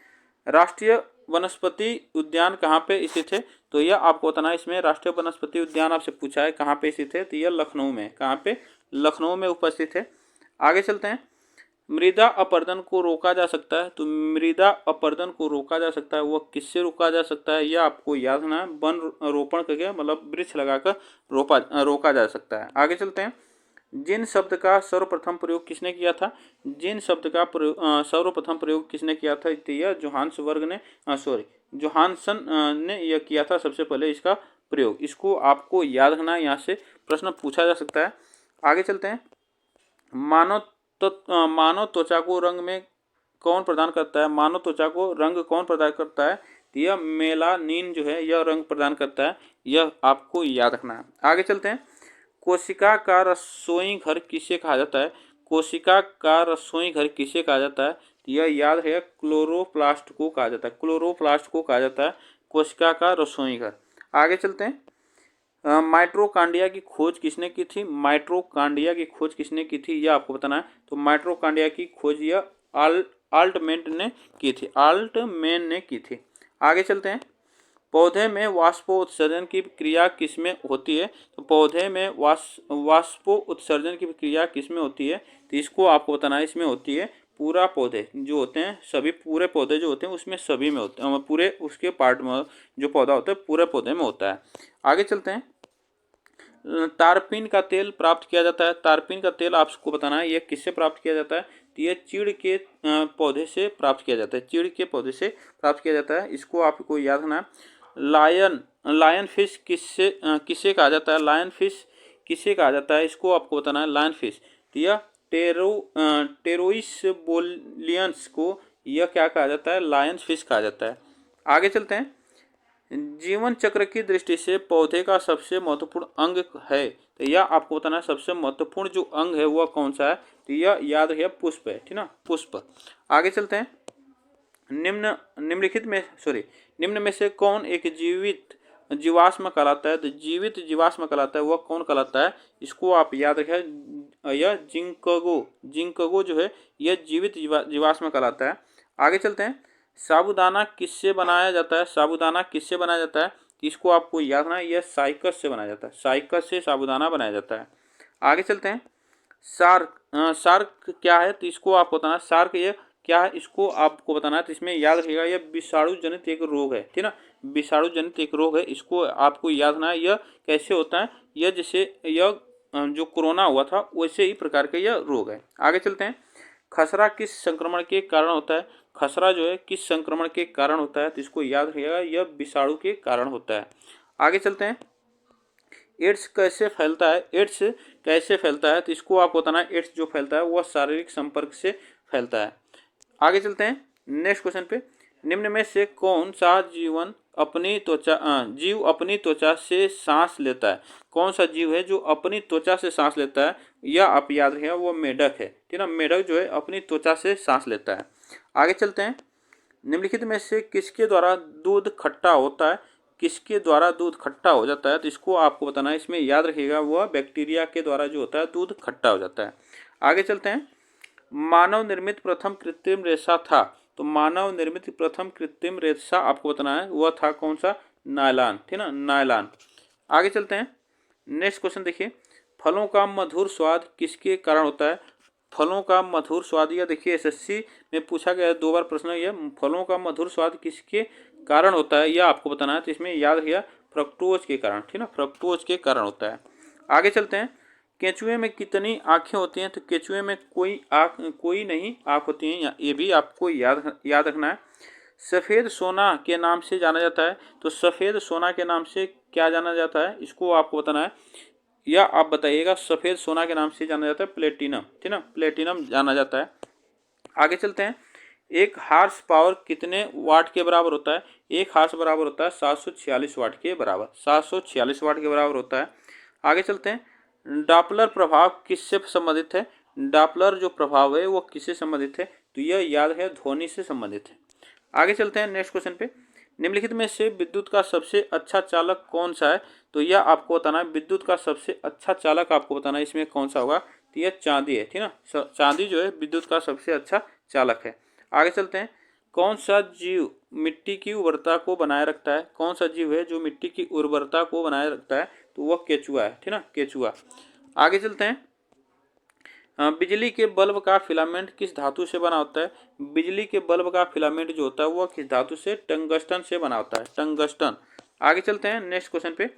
राष्ट्रीय वनस्पति उद्यान कहाँ पे स्थित है? तो यह आपको बताना है, इसमें राष्ट्रीय वनस्पति उद्यान आपसे पूछा है कहाँ पे स्थित है, तो यह लखनऊ में। कहाँ पे? लखनऊ में उपस्थित है। आगे चलते हैं, मृदा अपरदन को रोका जा सकता है, तो मृदा अपरदन को रोका जा सकता है, वह किससे रोका जा सकता है? यह आपको याद रखना है, वन रोपण करके, मतलब वृक्ष लगाकर रोका जा सकता है। आगे चलते हैं, जिन शब्द का सर्वप्रथम प्रयोग किसने किया था? जिन शब्द का सर्वप्रथम प्रयोग किसने किया था? तो यह जोहानसन ने यह किया था सबसे पहले इसका प्रयोग। इसको आपको याद रखना है, यहाँ से प्रश्न पूछा जा सकता है। आगे चलते हैं, मानव त्वचा को रंग में कौन प्रदान करता है? मानव त्वचा को रंग कौन प्रदान करता है? तो यह मेलानिन जो है यह रंग प्रदान करता है, यह आपको याद रखना है। आगे चलते हैं, कोशिका का रसोई घर किसे कहा जाता है? कोशिका का रसोई घर किसे कहा जाता है? यह याद है, क्लोरोप्लास्ट को कहा जाता है, क्लोरोप्लास्ट को कहा जाता है कोशिका का रसोई घर। आगे चलते हैं, माइटोकांड्रिया की खोज किसने की थी? माइटोकांड्रिया की खोज किसने की थी, यह आपको बताना है। तो माइटोकांड्रिया की खोज यह आल्टमैन ने की थी, आल्टमैन ने की थी। आगे चलते हैं, पौधे में वाष्पोत्सर्जन की क्रिया किसमें होती है? तो पौधे में वाष्पोत्सर्जन की क्रिया किसमें होती है? तो इसको आपको बताना है, इसमें होती है पूरा पौधे जो होते हैं, सभी पूरे पौधे जो होते हैं उसमें सभी में होते हैं, पूरे उसके पार्ट में जो पौधा होता है पूरे पौधे में होता है। आगे चलते हैं, तारपीन का तेल प्राप्त किया जाता है, तारपीन का तेल आपको बताना है यह किससे प्राप्त किया जाता है? तो यह चीड़ के पौधे से प्राप्त किया जाता है, चीड़ के पौधे से प्राप्त किया जाता है, इसको आपको याद रखना है। लायन फिश किसे कहा जाता है? लायन फिश किसे कहा जाता है, इसको आपको बताना है। लायन फिश तो यह टेरोइस बोलियंस को यह क्या कहा जाता है? लायन फिश कहा जाता है। आगे चलते हैं, जीवन चक्र की दृष्टि से पौधे का सबसे महत्वपूर्ण अंग है, तो यह आपको बताना है सबसे महत्वपूर्ण जो अंग है वह कौन सा है? तो यह याद रखिए पुष्प है, ठीक ना, पुष्प। आगे चलते हैं, निम्न में से कौन एक जीवित जीवाश्म कहलाता है? तो जीवित जीवाश्म कहलाता है वह कौन कहलाता है? इसको आप याद रखें, यह जिंकगो जो है यह जीवित जीवाश्म कहलाता है। आगे चलते हैं, साबूदाना किससे बनाया जाता है? साबूदाना किससे बनाया जाता है? इसको आपको याद रखना है, यह साइकस से बनाया जाता है, साइकस से साबूदाना बनाया जाता है। आगे चलते हैं, शार्क क्या है? तो इसको आपको बताना है, शार्क ये क्या है इसको आपको बताना है। तो इसमें याद रखिएगा यह विषाणु जनित एक रोग है, ठीक ना, विषाणु जनित एक रोग है, इसको आपको याद रखना है। यह कैसे होता है? यह जैसे यह जो कोरोना हुआ था वैसे ही प्रकार का यह रोग है। आगे चलते हैं, खसरा किस संक्रमण के कारण होता है? खसरा जो है किस संक्रमण के कारण होता है? तो इसको याद रखिएगा यह विषाणु के कारण होता है। आगे चलते हैं, एड्स कैसे फैलता है? एड्स कैसे फैलता है? तो इसको आपको बताना है, एड्स जो फैलता है वह शारीरिक संपर्क से फैलता है। आगे चलते हैं नेक्स्ट क्वेश्चन पे, निम्न में से कौन सा जीव अपनी त्वचा से सांस लेता है? कौन सा जीव है जो अपनी त्वचा से सांस लेता है? यह आप याद रखिएगा वो मेढक है, ठीक ना, मेढक जो है अपनी त्वचा से सांस लेता है। आगे चलते हैं, निम्नलिखित में से किसके द्वारा दूध खट्टा होता है? किसके द्वारा दूध खट्टा हो जाता है? तो इसको आपको बताना है, इसमें याद रखिएगा वह बैक्टीरिया के द्वारा जो होता है दूध खट्टा हो जाता है। आगे चलते हैं, मानव निर्मित प्रथम कृत्रिम रेशा था, तो मानव निर्मित प्रथम कृत्रिम रेशा आपको बताना है वह था कौन सा? नायलॉन, ठीक ना, नायलॉन। आगे चलते हैं, नेक्स्ट क्वेश्चन देखिए, फलों का मधुर स्वाद किसके कारण होता है? फलों का मधुर स्वाद, यह देखिए एसएससी में पूछा गया 2 बार प्रश्न, यह फलों का मधुर स्वाद किसके कारण होता है यह आपको बताना है। तो इसमें याद रखिएगा फ्रक्टोज के कारण, ठीक ना, फ्रक्टोज के कारण होता है। आगे चलते हैं, केंचुए में कितनी आँखें होती हैं? तो केंचुए में कोई नहीं आँख होती हैं, ये भी आपको याद रखना है। सफ़ेद सोना के नाम से जाना जाता है, तो सफ़ेद सोना के नाम से क्या जाना जाता है? इसको आपको बताना है, या आप बताइएगा। सफ़ेद सोना के नाम से जाना जाता है प्लेटिनम, ठीक ना, प्लेटिनम जाना जाता है। आगे चलते हैं, एक हार्स पावर कितने वाट के बराबर होता है? एक हार्स बराबर होता है 746 वाट के बराबर, 746 वाट के बराबर होता है। आगे चलते हैं, डॉपलर प्रभाव किससे संबंधित है? डॉपलर जो प्रभाव है वो किससे संबंधित है? तो यह याद है ध्वनि से संबंधित है। आगे चलते हैं नेक्स्ट क्वेश्चन पे। निम्नलिखित में से विद्युत का सबसे अच्छा चालक कौन सा है? तो यह आपको बताना है विद्युत का सबसे अच्छा चालक आपको बताना है इसमें कौन सा होगा। तो यह चांदी है, ठीक ना। चांदी जो है विद्युत का सबसे अच्छा चालक है। आगे चलते हैं। कौन सा जीव मिट्टी की उर्वरता को बनाए रखता है? कौन सा जीव है जो मिट्टी की उर्वरता को बनाए रखता है? तो वह केचुआ है, ठीक ना, केचुआ। आगे चलते हैं। बिजली के बल्ब का फिलामेंट किस धातु से बना होता है? बिजली के बल्ब का फिलामेंट जो होता है वह किस धातु से? टंगस्टन से बना होता है, टंगस्टन। आगे चलते हैं नेक्स्ट क्वेश्चन पे।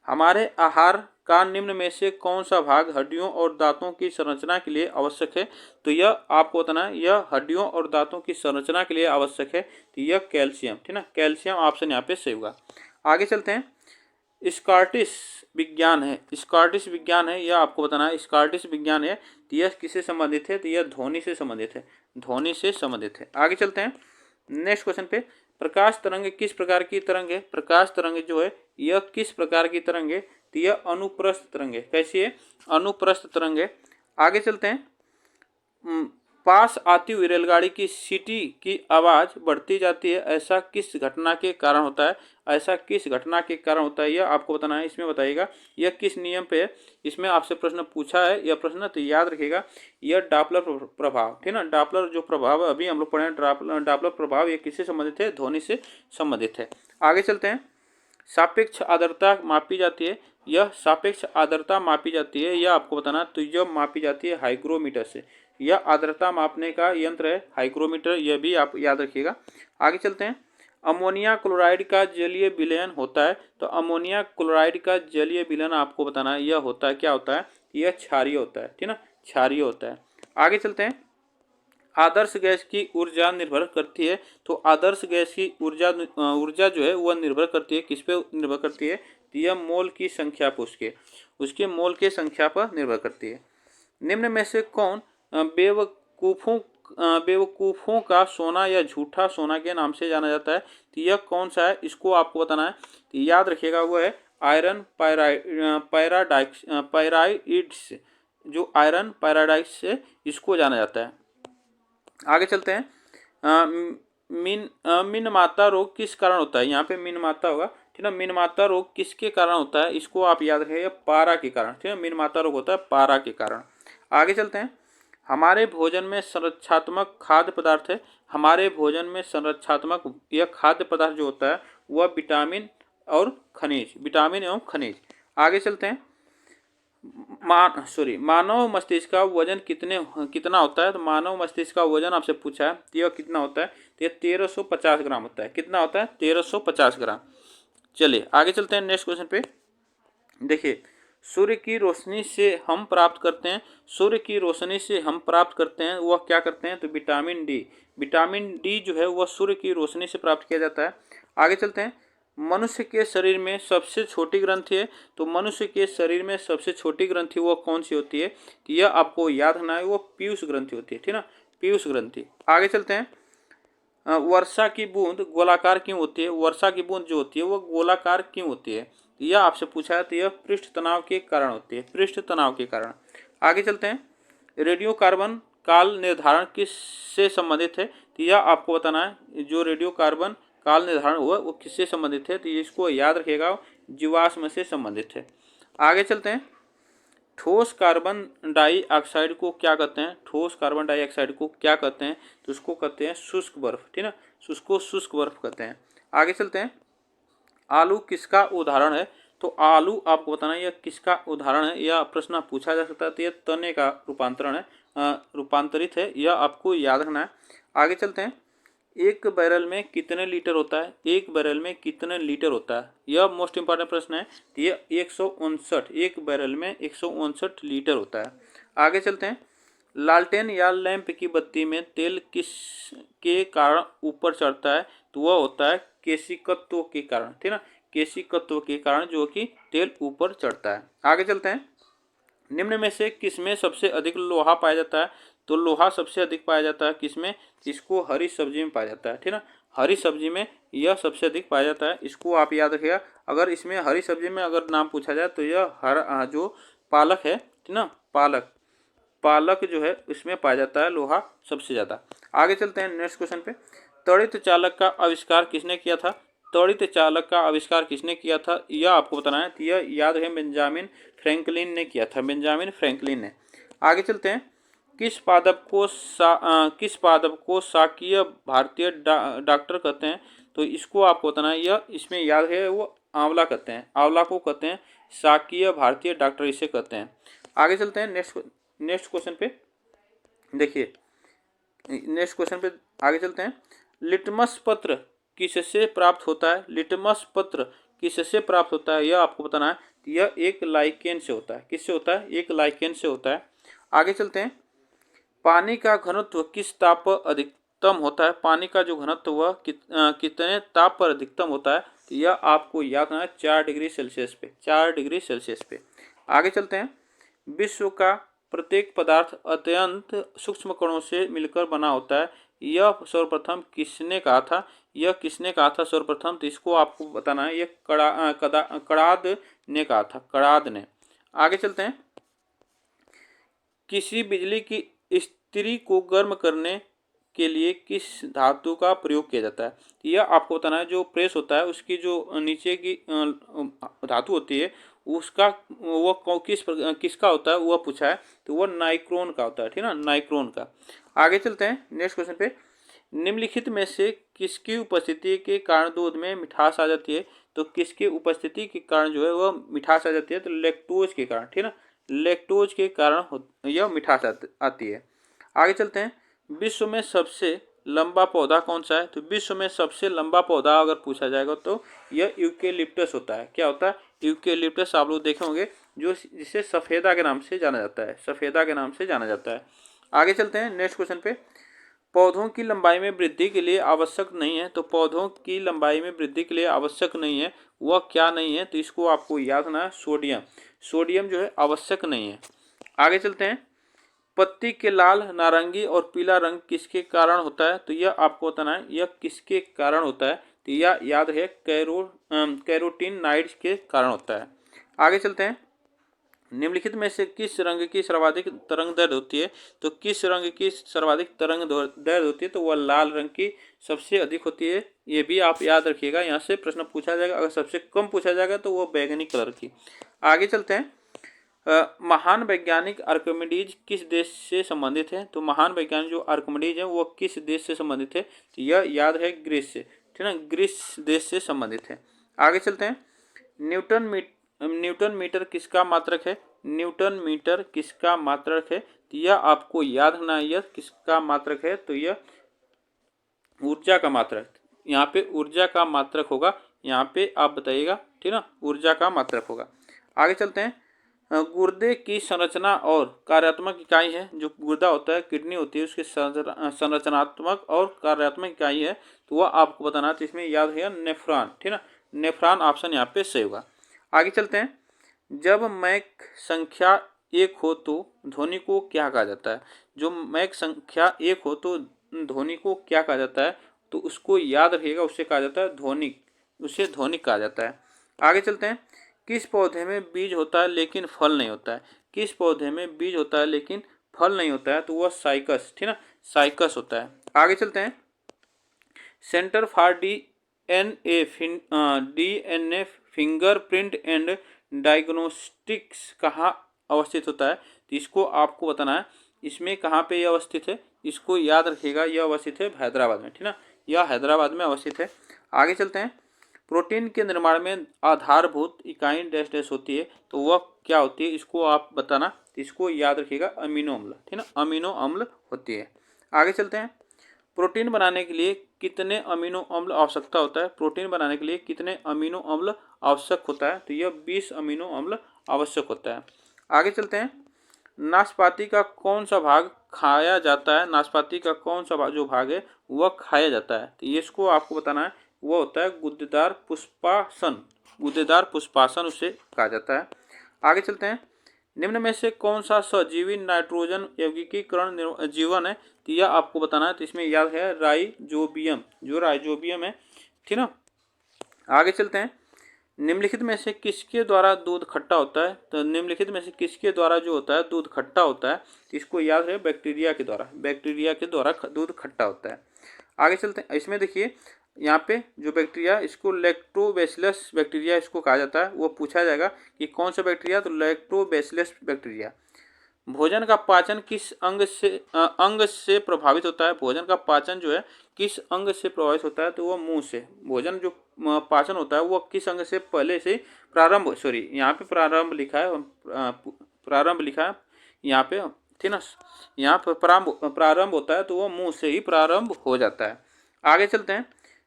हमारे आहार का निम्न में से कौन सा भाग हड्डियों और दांतों की संरचना के लिए आवश्यक है? तो यह आपको बताना है यह हड्डियों और दांतों की संरचना के लिए आवश्यक है। तो यह कैल्शियम, ठीक ना, कैल्शियम ऑप्शन यहाँ पे सही होगा। आगे चलते हैं। स्कॉटिश विज्ञान है, स्कॉटिश विज्ञान है, यह आपको बताना है स्कॉटिश विज्ञान है। तो यह किससे संबंधित है? तो यह ध्वनि से संबंधित है, ध्वनि से संबंधित है। आगे चलते हैं नेक्स्ट क्वेश्चन पे। प्रकाश तरंग किस प्रकार की तरंग है? प्रकाश तरंग जो है यह किस प्रकार की तरंग है? तो यह अनुप्रस्थ तरंग है। कैसी है? अनुप्रस्थ तरंग है। आगे चलते हैं। पास आती हुई रेलगाड़ी की सीटी की आवाज़ बढ़ती जाती है, ऐसा किस घटना के कारण होता है? ऐसा किस घटना के कारण होता है यह आपको बताना है। इसमें बताइएगा यह किस नियम पे है। इसमें आपसे प्रश्न पूछा है यह प्रश्न, तो याद रखिएगा यह डॉपलर प्रभाव, ठीक ना। डॉपलर जो प्रभाव अभी हम लोग पढ़े हैं, डॉपलर प्रभाव ये किससे संबंधित है? ध्वनि से संबंधित है। आगे चलते हैं। सापेक्ष आर्द्रता मापी जाती है, यह सापेक्ष आर्द्रता मापी जाती है, यह आपको बताना। तो यह मापी जाती है हाइग्रोमीटर से। यह आर्द्रता मापने का यंत्र है हाइग्रोमीटर, यह भी आप याद रखिएगा। आगे चलते हैं। अमोनिया क्लोराइड का जलीय विलयन होता है, तो अमोनिया क्लोराइड का जलीय विलयन आपको बताना है यह होता है, क्या होता है? यह क्षारीय होता है, ठीक ना, क्षारीय होता है। आगे चलते हैं। आदर्श गैस की ऊर्जा निर्भर करती है, तो आदर्श गैस की ऊर्जा जो है वह निर्भर करती है किस पे निर्भर करती है? तो यह मोल की संख्या पर, उसके मोल के संख्या पर निर्भर करती है। निम्न में से कौन बेवकूफ़ों का सोना या झूठा सोना के नाम से जाना जाता है? तो यह कौन सा है? इसको आपको बताना है। तो याद रखिएगा वह है आयरन पैराडाइट्स, जो आयरन पैराडाइट्स से इसको जाना जाता है। आगे चलते हैं। मिनमाता रोग किस कारण होता है? यहाँ पे मिनमाता होगा, ठीक है। मिनमाता रोग किसके कारण होता है? इसको आप याद रखिएगा पारा के कारण, ठीक है। मिनमाता रोग होता है पारा के कारण। आगे चलते हैं। हमारे भोजन में संरक्षात्मक खाद्य पदार्थ है, हमारे भोजन में संरक्षात्मक यह खाद्य पदार्थ जो होता है वह विटामिन और खनिज, विटामिन एवं खनिज। आगे चलते हैं। मानव मस्तिष्क का वजन कितना होता है? तो मानव मस्तिष्क का वजन आपसे पूछा है, तो यह कितना होता है? तो यह 1350 ग्राम होता है। कितना होता है? 1350 ग्राम। चलिए आगे चलते हैं नेक्स्ट क्वेश्चन पे। देखिए, सूर्य की रोशनी से हम प्राप्त करते हैं, सूर्य की रोशनी से हम प्राप्त करते हैं वह क्या करते हैं? तो विटामिन डी, विटामिन डी जो है वह सूर्य की रोशनी से प्राप्त किया जाता है। आगे चलते हैं। मनुष्य के शरीर में सबसे छोटी ग्रंथि है, तो मनुष्य के शरीर में सबसे छोटी ग्रंथि वो कौन सी होती है? कि यह आपको याद रखना है, वो पीयूष ग्रंथि होती है, ठीक ना, पीयूष ग्रंथि। आगे चलते हैं। वर्षा की बूंद गोलाकार क्यों होती है? वर्षा की बूंद जो होती है वो गोलाकार क्यों होती है? यह आपसे पूछा है, तो यह पृष्ठ तनाव के कारण होती है, पृष्ठ तनाव के कारण। आगे चलते हैं। रेडियो कार्बन काल निर्धारण किससे संबंधित है? तो यह आपको बताना है जो रेडियो कार्बन काल निर्धारण हुआ वो किससे संबंधित है? तो इसको याद रखिएगा जीवाश्म से संबंधित है। आगे चलते हैं। ठोस कार्बन डाइऑक्साइड को क्या कहते हैं? ठोस कार्बन डाइऑक्साइड को क्या कहते हैं? तो उसको कहते हैं शुष्क बर्फ, ठीक ना, उसको शुष्क बर्फ कहते हैं। आगे चलते हैं। आलू किसका उदाहरण है? तो आलू आपको बताना है यह किसका उदाहरण है, यह प्रश्न पूछा जा सकता है। तो यह तने का रूपांतरण है, रूपांतरित है, यह आपको याद रखना है। आगे चलते हैं। एक बैरल में कितने लीटर होता है? एक बैरल में कितने लीटर होता है? यह मोस्ट इंपॉर्टेंट प्रश्न है। यह 159, एक बैरल में 159 लीटर होता है। आगे चलते हैं। लालटेन या लैंप की बत्ती में तेल किस के कारण ऊपर चढ़ता है? तो वह होता है केशिकत्व के कारण, ठीक ना, केशिकत्व के कारण जो कि तेल ऊपर चढ़ता है। आगे चलते हैं। निम्न में से किसमें सबसे अधिक लोहा पाया जाता है? तो लोहा सबसे अधिक पाया जाता है किसमें? इसको हरी सब्जी में पाया जाता है, ठीक ना, हरी सब्जी में यह सबसे अधिक पाया जाता है। इसको आप याद रखिएगा। अगर इसमें हरी सब्जी में अगर नाम पूछा जाए तो यह जो पालक है, ठीक ना, पालक, पालक जो है उसमें पाया जाता है लोहा सबसे ज़्यादा। आगे चलते हैं नेक्स्ट क्वेश्चन पे। त्वरित चालक का आविष्कार किसने किया था? त्वरित चालक का आविष्कार किसने किया था यह आपको बताना है। तो यह याद है बेंजामिन फ्रैंकलिन ने किया था, बेंजामिन फ्रैंकलिन ने। आगे चलते हैं। किस पादप को शाकीय भारतीय डॉक्टर कहते हैं? तो इसको आपको बताना है। यह इसमें याद है वो आंवला कहते हैं, आंवला को कहते हैं शाकीय भारतीय डॉक्टर इसे कहते हैं। आगे चलते हैं नेक्स्ट क्वेश्चन पे। देखिए नेक्स्ट क्वेश्चन पे आगे चलते हैं। लिटमस पत्र किससे प्राप्त होता है? लिटमस पत्र किससे प्राप्त होता है यह आपको बताना है। यह एक लाइकेन से होता है। किससे होता है? एक लाइकेन से होता है। आगे चलते हैं। पानी का घनत्व किस ताप पर अधिकतम होता है? पानी का जो घनत्व वह कितने ताप पर अधिकतम होता है? यह आपको याद रखना है 4 डिग्री सेल्सियस पे, 4 डिग्री सेल्सियस पे। आगे चलते हैं। विश्व का प्रत्येक पदार्थ अत्यंत सूक्ष्म कणों से मिलकर बना होता है यह सर्वप्रथम किसने कहा था? यह किसने कहा था सर्वप्रथम? तो इसको आपको बताना है। यह कड़ाद ने कहा था, कड़ाद ने। आगे चलते हैं। किसी बिजली की स्त्री को गर्म करने के लिए किस धातु का प्रयोग किया जाता है? यह आपको बताना है। जो प्रेस होता है उसकी जो नीचे की धातु होती है उसका वो किसका होता है वह पूछा है। तो वह नाइक्रोन का होता है, ठीक है ना, नाइक्रोन का। आगे चलते हैं नेक्स्ट क्वेश्चन पे। निम्नलिखित में से किसकी उपस्थिति के कारण दूध में मिठास आ जाती है? तो किसकी उपस्थिति के कारण जो है वह मिठास आ जाती है? तो लैक्टोज के कारण, ठीक है ना, लैक्टोज के कारण यह मिठास आती है। आगे चलते हैं। विश्व में सबसे लंबा पौधा कौन सा है? तो विश्व में सबसे लंबा पौधा अगर पूछा जाएगा तो यह यूकेलिप्टस होता है। क्या होता है? यूकेलिप्टस। आप लोग देखे होंगे जो जिसे सफ़ेदा के नाम से जाना जाता है, सफ़ेदा के नाम से जाना जाता है। आगे चलते हैं नेक्स्ट क्वेश्चन पे। पौधों की लंबाई में वृद्धि के लिए आवश्यक नहीं है। तो पौधों की लंबाई में वृद्धि के लिए आवश्यक नहीं है वह क्या नहीं है? तो इसको आपको याद रखना है सोडियम। सोडियम जो है आवश्यक नहीं है। आगे चलते हैं। पत्ती के लाल, नारंगी और पीला रंग किसके कारण होता है? तो यह आपको बताना है यह किसके कारण होता है। तो यह याद है कैरोटीनॉइड्स के कारण होता है। आगे चलते हैं। निम्नलिखित में से किस रंग की सर्वाधिक तरंग दैर्ध्य होती है? तो किस रंग की सर्वाधिक तरंग दैर्ध्य होती है? तो वह लाल रंग की सबसे अधिक होती है। ये भी आप याद रखिएगा, यहाँ से प्रश्न पूछा जाएगा। अगर सबसे कम पूछा जाएगा तो वह बैगनी कलर की। आगे चलते हैं। महान वैज्ञानिक आर्किमिडीज किस देश से संबंधित है? तो महान वैज्ञानिक जो आर्किमिडीज है वो किस देश से संबंधित है? तो यह याद है ग्रीस से, ठीक है ना, ग्रीस देश से संबंधित है। आगे चलते हैं। न्यूटन मीटर किसका मात्रक है? न्यूटन मीटर किसका मात्रक है? तो यह आपको याद रखना है। यह किसका मात्रक है? तो यह ऊर्जा का मात्रक। यहाँ पे ऊर्जा का मात्रक होगा, यहाँ पे आप बताइएगा, ठीक ना, ऊर्जा का मात्रक होगा। आगे चलते हैं। गुर्दे की संरचना और कार्यात्मक इकाई है। जो गुर्दा होता है, किडनी होती है, उसकी संरचनात्मक और कार्यात्मक इकाई है तो वह आपको बताना है। तो इसमें याद है नेफ्रॉन, ठीक ना, नेफ्रॉन ऑप्शन यहाँ पे सही होगा। आगे चलते हैं। जब मैक संख्या 1 हो तो ध्वनि को क्या कहा जाता है? जो मैक संख्या 1 हो तो ध्वनि को क्या कहा जाता है? तो उसको याद रखिएगा, उससे कहा जाता है ध्वनिक, उसे ध्वनिक कहा जाता है। आगे चलते हैं। किस पौधे में बीज होता है लेकिन फल नहीं होता है? किस पौधे में बीज होता है लेकिन फल नहीं होता है? तो वह साइकस, ठीक ना, साइकस होता है। आगे चलते हैं। Centre for DNA fingerprint and diagnostics कहाँ अवस्थित होता है? तो इसको आपको बताना है। इसमें कहाँ पे यह अवस्थित है? इसको याद रखिएगा, यह अवस्थित है हैदराबाद में, ठीक ना, यह हैदराबाद में अवस्थित है। आगे चलते हैं। प्रोटीन के निर्माण में आधारभूत इकाई डैश डैश होती है तो वह क्या होती है? इसको आप बताना। इसको याद रखिएगा अमीनो अम्ल, ठीक ना, अमीनो अम्ल होती है। आगे चलते हैं। प्रोटीन बनाने के लिए कितने अमीनो अम्ल आवश्यकता होता है? प्रोटीन बनाने के लिए कितने अमीनो अम्ल आवश्यक होता है? तो यह 20 अमीनो अम्ल आवश्यक होता है। आगे चलते हैं। नाशपाती का कौन सा भाग खाया जाता है? नाशपाती का कौन सा जो भाग है वह खाया जाता है? तो इसको आपको बताना है। वो होता है गुद्देदार पुष्पासन, गुद्देदार पुष्पासन उसे कहा जाता है। आगे चलते हैं। निम्न में से कौन सा सजीवी नाइट्रोजन यौगिकीकरण जीवन है? तो यह आपको बताना है। तो इसमें याद है राइजोबियम, जो राइजोबियम है, ठीक ना। आगे चलते हैं। निम्नलिखित में से किसके द्वारा दूध खट्टा होता है? तो निम्नलिखित में से किसके द्वारा जो होता है दूध खट्टा होता है? तो इसको याद रहे, बैक्टीरिया के द्वारा, बैक्टीरिया के द्वारा दूध खट्टा होता है। आगे चलते हैं। इसमें देखिए यहाँ पे जो बैक्टीरिया, इसको लैक्टोबैसिलस बैक्टीरिया इसको कहा जाता है। वो पूछा जाएगा कि कौन सा बैक्टीरिया, तो लैक्टोबैसिलस बैक्टीरिया। भोजन का पाचन किस अंग से प्रभावित होता है? भोजन का पाचन जो है किस अंग से प्रभावित होता है? तो वो मुंह से। भोजन जो पाचन होता है वो किस अंग से पहले से प्रारंभ, सॉरी यहाँ पे प्रारंभ लिखा है, प्रारंभ लिखा है यहाँ पे, ठीक ना। यहाँ पर प्रारंभ होता है तो वो मुंह से ही प्रारंभ हो जाता है। आगे चलते हैं।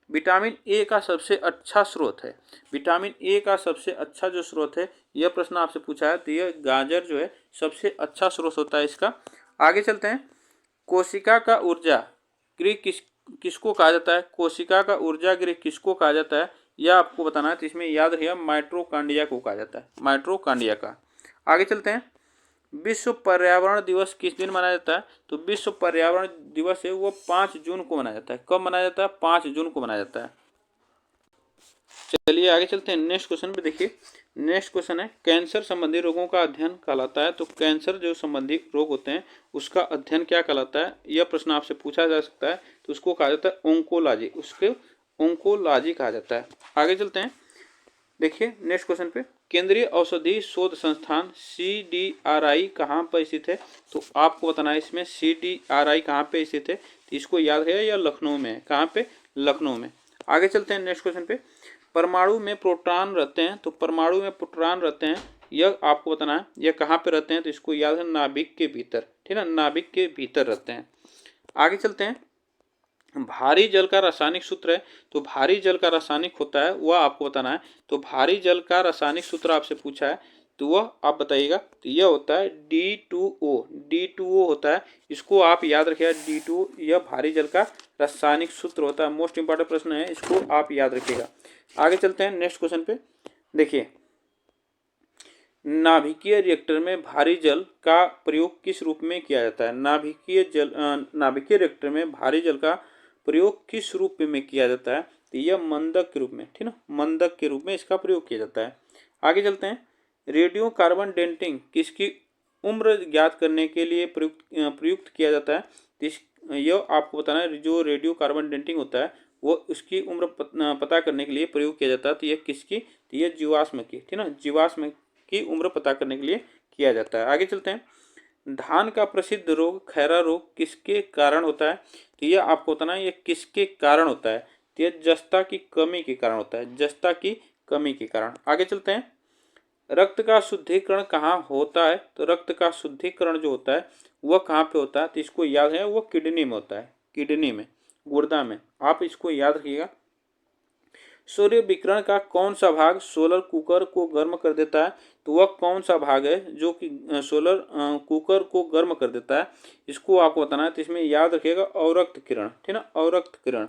विटामिन ए का सबसे अच्छा स्रोत है। विटामिन ए का सबसे अच्छा जो स्रोत है, यह प्रश्न आपसे पूछा है, तो यह गाजर जो है सबसे अच्छा स्रोत होता है इसका। आगे चलते हैं। कोशिका का ऊर्जा गृह किसको कहा जाता है? कोशिका का ऊर्जा गृह किसको कहा जाता है, यह आपको बताना है। तो इसमें याद रखिएगा माइटोकॉन्ड्रिया को कहा जाता है, माइटोकॉन्ड्रिया का। आगे चलते हैं। विश्व पर्यावरण दिवस किस दिन मनाया जाता है? तो विश्व पर्यावरण दिवस है वो 5 जून को मनाया जाता है। कब मनाया जाता है? 5 जून को मनाया जाता है। चलिए आगे चलते हैं। नेक्स्ट क्वेश्चन पे देखिए। नेक्स्ट क्वेश्चन है कैंसर संबंधी रोगों का अध्ययन कहलाता है। तो कैंसर जो संबंधी रोग होते हैं उसका अध्ययन क्या कहलाता है, यह प्रश्न आपसे पूछा जा सकता है। तो उसको कहा जाता है ओंकोलॉजी, उसके ओंकोलॉजी कहा जाता है। आगे चलते हैं। देखिए नेक्स्ट क्वेश्चन पे, केंद्रीय औषधि शोध संस्थान CDRI कहाँ पर स्थित है? तो आपको बताना है इसमें CDRI कहाँ पे स्थित है। तो इसको याद है, या लखनऊ में है। कहाँ पे? लखनऊ में। आगे चलते हैं नेक्स्ट क्वेश्चन पे। परमाणु में प्रोटॉन रहते हैं। तो परमाणु में प्रोटॉन रहते हैं, यह आपको बताना है, यह कहाँ पे रहते हैं? तो इसको याद है, नाभिक के भीतर, ठीक है, नाभिक के भीतर रहते हैं। आगे चलते हैं। भारी जल का रासायनिक सूत्र है। तो भारी जल का रासायनिक होता है वह आपको बताना है। तो भारी जल का रासायनिक सूत्र आपसे पूछा है तो वह आप बताइएगा। तो यह होता है D2O, D2O होता है, इसको आप याद रखिएगा। D2, यह भारी जल का रासायनिक सूत्र होता है। मोस्ट इंपॉर्टेंट प्रश्न है, इसको आप याद रखिएगा। आगे चलते हैं नेक्स्ट क्वेश्चन पे। देखिए नाभिकीय रिएक्टर में भारी जल का प्रयोग किस रूप में किया जाता है? नाभिकीय रिएक्टर में भारी जल का प्रयोग किस रूप में किया जाता है? तो यह मंदक के रूप में, ठीक ना, मंदक के रूप में इसका प्रयोग किया जाता है। आगे चलते हैं। रेडियो कार्बन डेटिंग किसकी उम्र ज्ञात करने के लिए प्रयुक्त किया जाता है? यह आपको बताना है। जो रेडियो कार्बन डेटिंग होता है वो उसकी उम्र पता करने के लिए प्रयोग किया जाता है। तो यह किसकी? तो यह जीवाश्म की, ठीक ना, जीवाश्म की उम्र पता करने के लिए किया जाता है। आगे चलते हैं। धान का प्रसिद्ध रोग खैरा रोग किसके कारण होता है? तो यह आपको बताना है, यह किसके कारण होता है? तो यह जस्ता की कमी के कारण होता है, जस्ता की कमी के कारण। आगे चलते हैं। रक्त का शुद्धिकरण कहाँ होता है? तो रक्त का शुद्धिकरण जो होता है वह कहाँ पे होता है? तो इसको याद है, वो किडनी में होता है, किडनी में, गुर्दा में। आप इसको याद रखिएगा। सूर्य विकिरण का कौन सा भाग सोलर कुकर को गर्म कर देता है? तो वह कौन सा भाग है जो कि सोलर कुकर को गर्म कर देता है? इसको आपको बताना है। तो इसमें याद रखिएगा अवरक्त किरण, ठीक ना, अवरक्त किरण।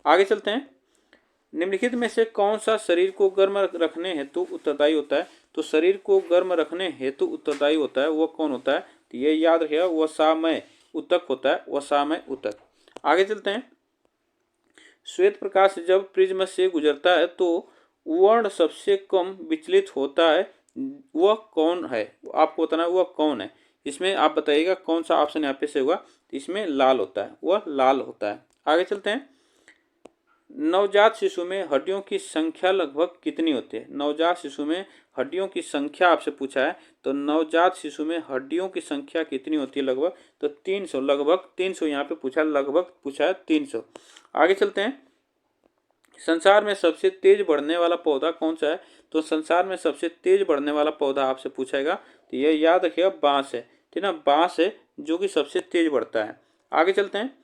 आगे चलते हैं। निम्नलिखित में से कौन सा शरीर को गर्म रखने हेतु उत्तरदायी होता है? तो शरीर को गर्म रखने हेतु उत्तरदायी होता है वो कौन होता है? तो ये याद रखिएगा, वसामय ऊतक होता है, वसामय ऊतक। आगे चलते हैं। श्वेत प्रकाश जब प्रिज्म से गुजरता है तो वर्ण सबसे कम विचलित होता है, वह कौन है? आपको बताना है वह कौन है। इसमें आप बताइएगा कौन सा ऑप्शन यहाँ पे से होगा। तो इसमें लाल होता है, वह लाल होता है। आगे चलते हैं। नवजात शिशु में हड्डियों की संख्या लगभग कितनी होती है? नवजात शिशु में हड्डियों की संख्या आपसे पूछा है। तो नवजात शिशु में हड्डियों की संख्या कितनी होती है? लगभग तो 300, लगभग 300 यहाँ पे पूछा, लगभग पूछा है 300। आगे चलते हैं। संसार में सबसे तेज बढ़ने वाला पौधा कौन सा है? तो संसार में सबसे तेज बढ़ने वाला पौधा आपसे पूछेगा। तो ये याद रखिएगा, बांस है, ठीक ना, बांस है जो कि सबसे तेज बढ़ता है। आगे चलते हैं।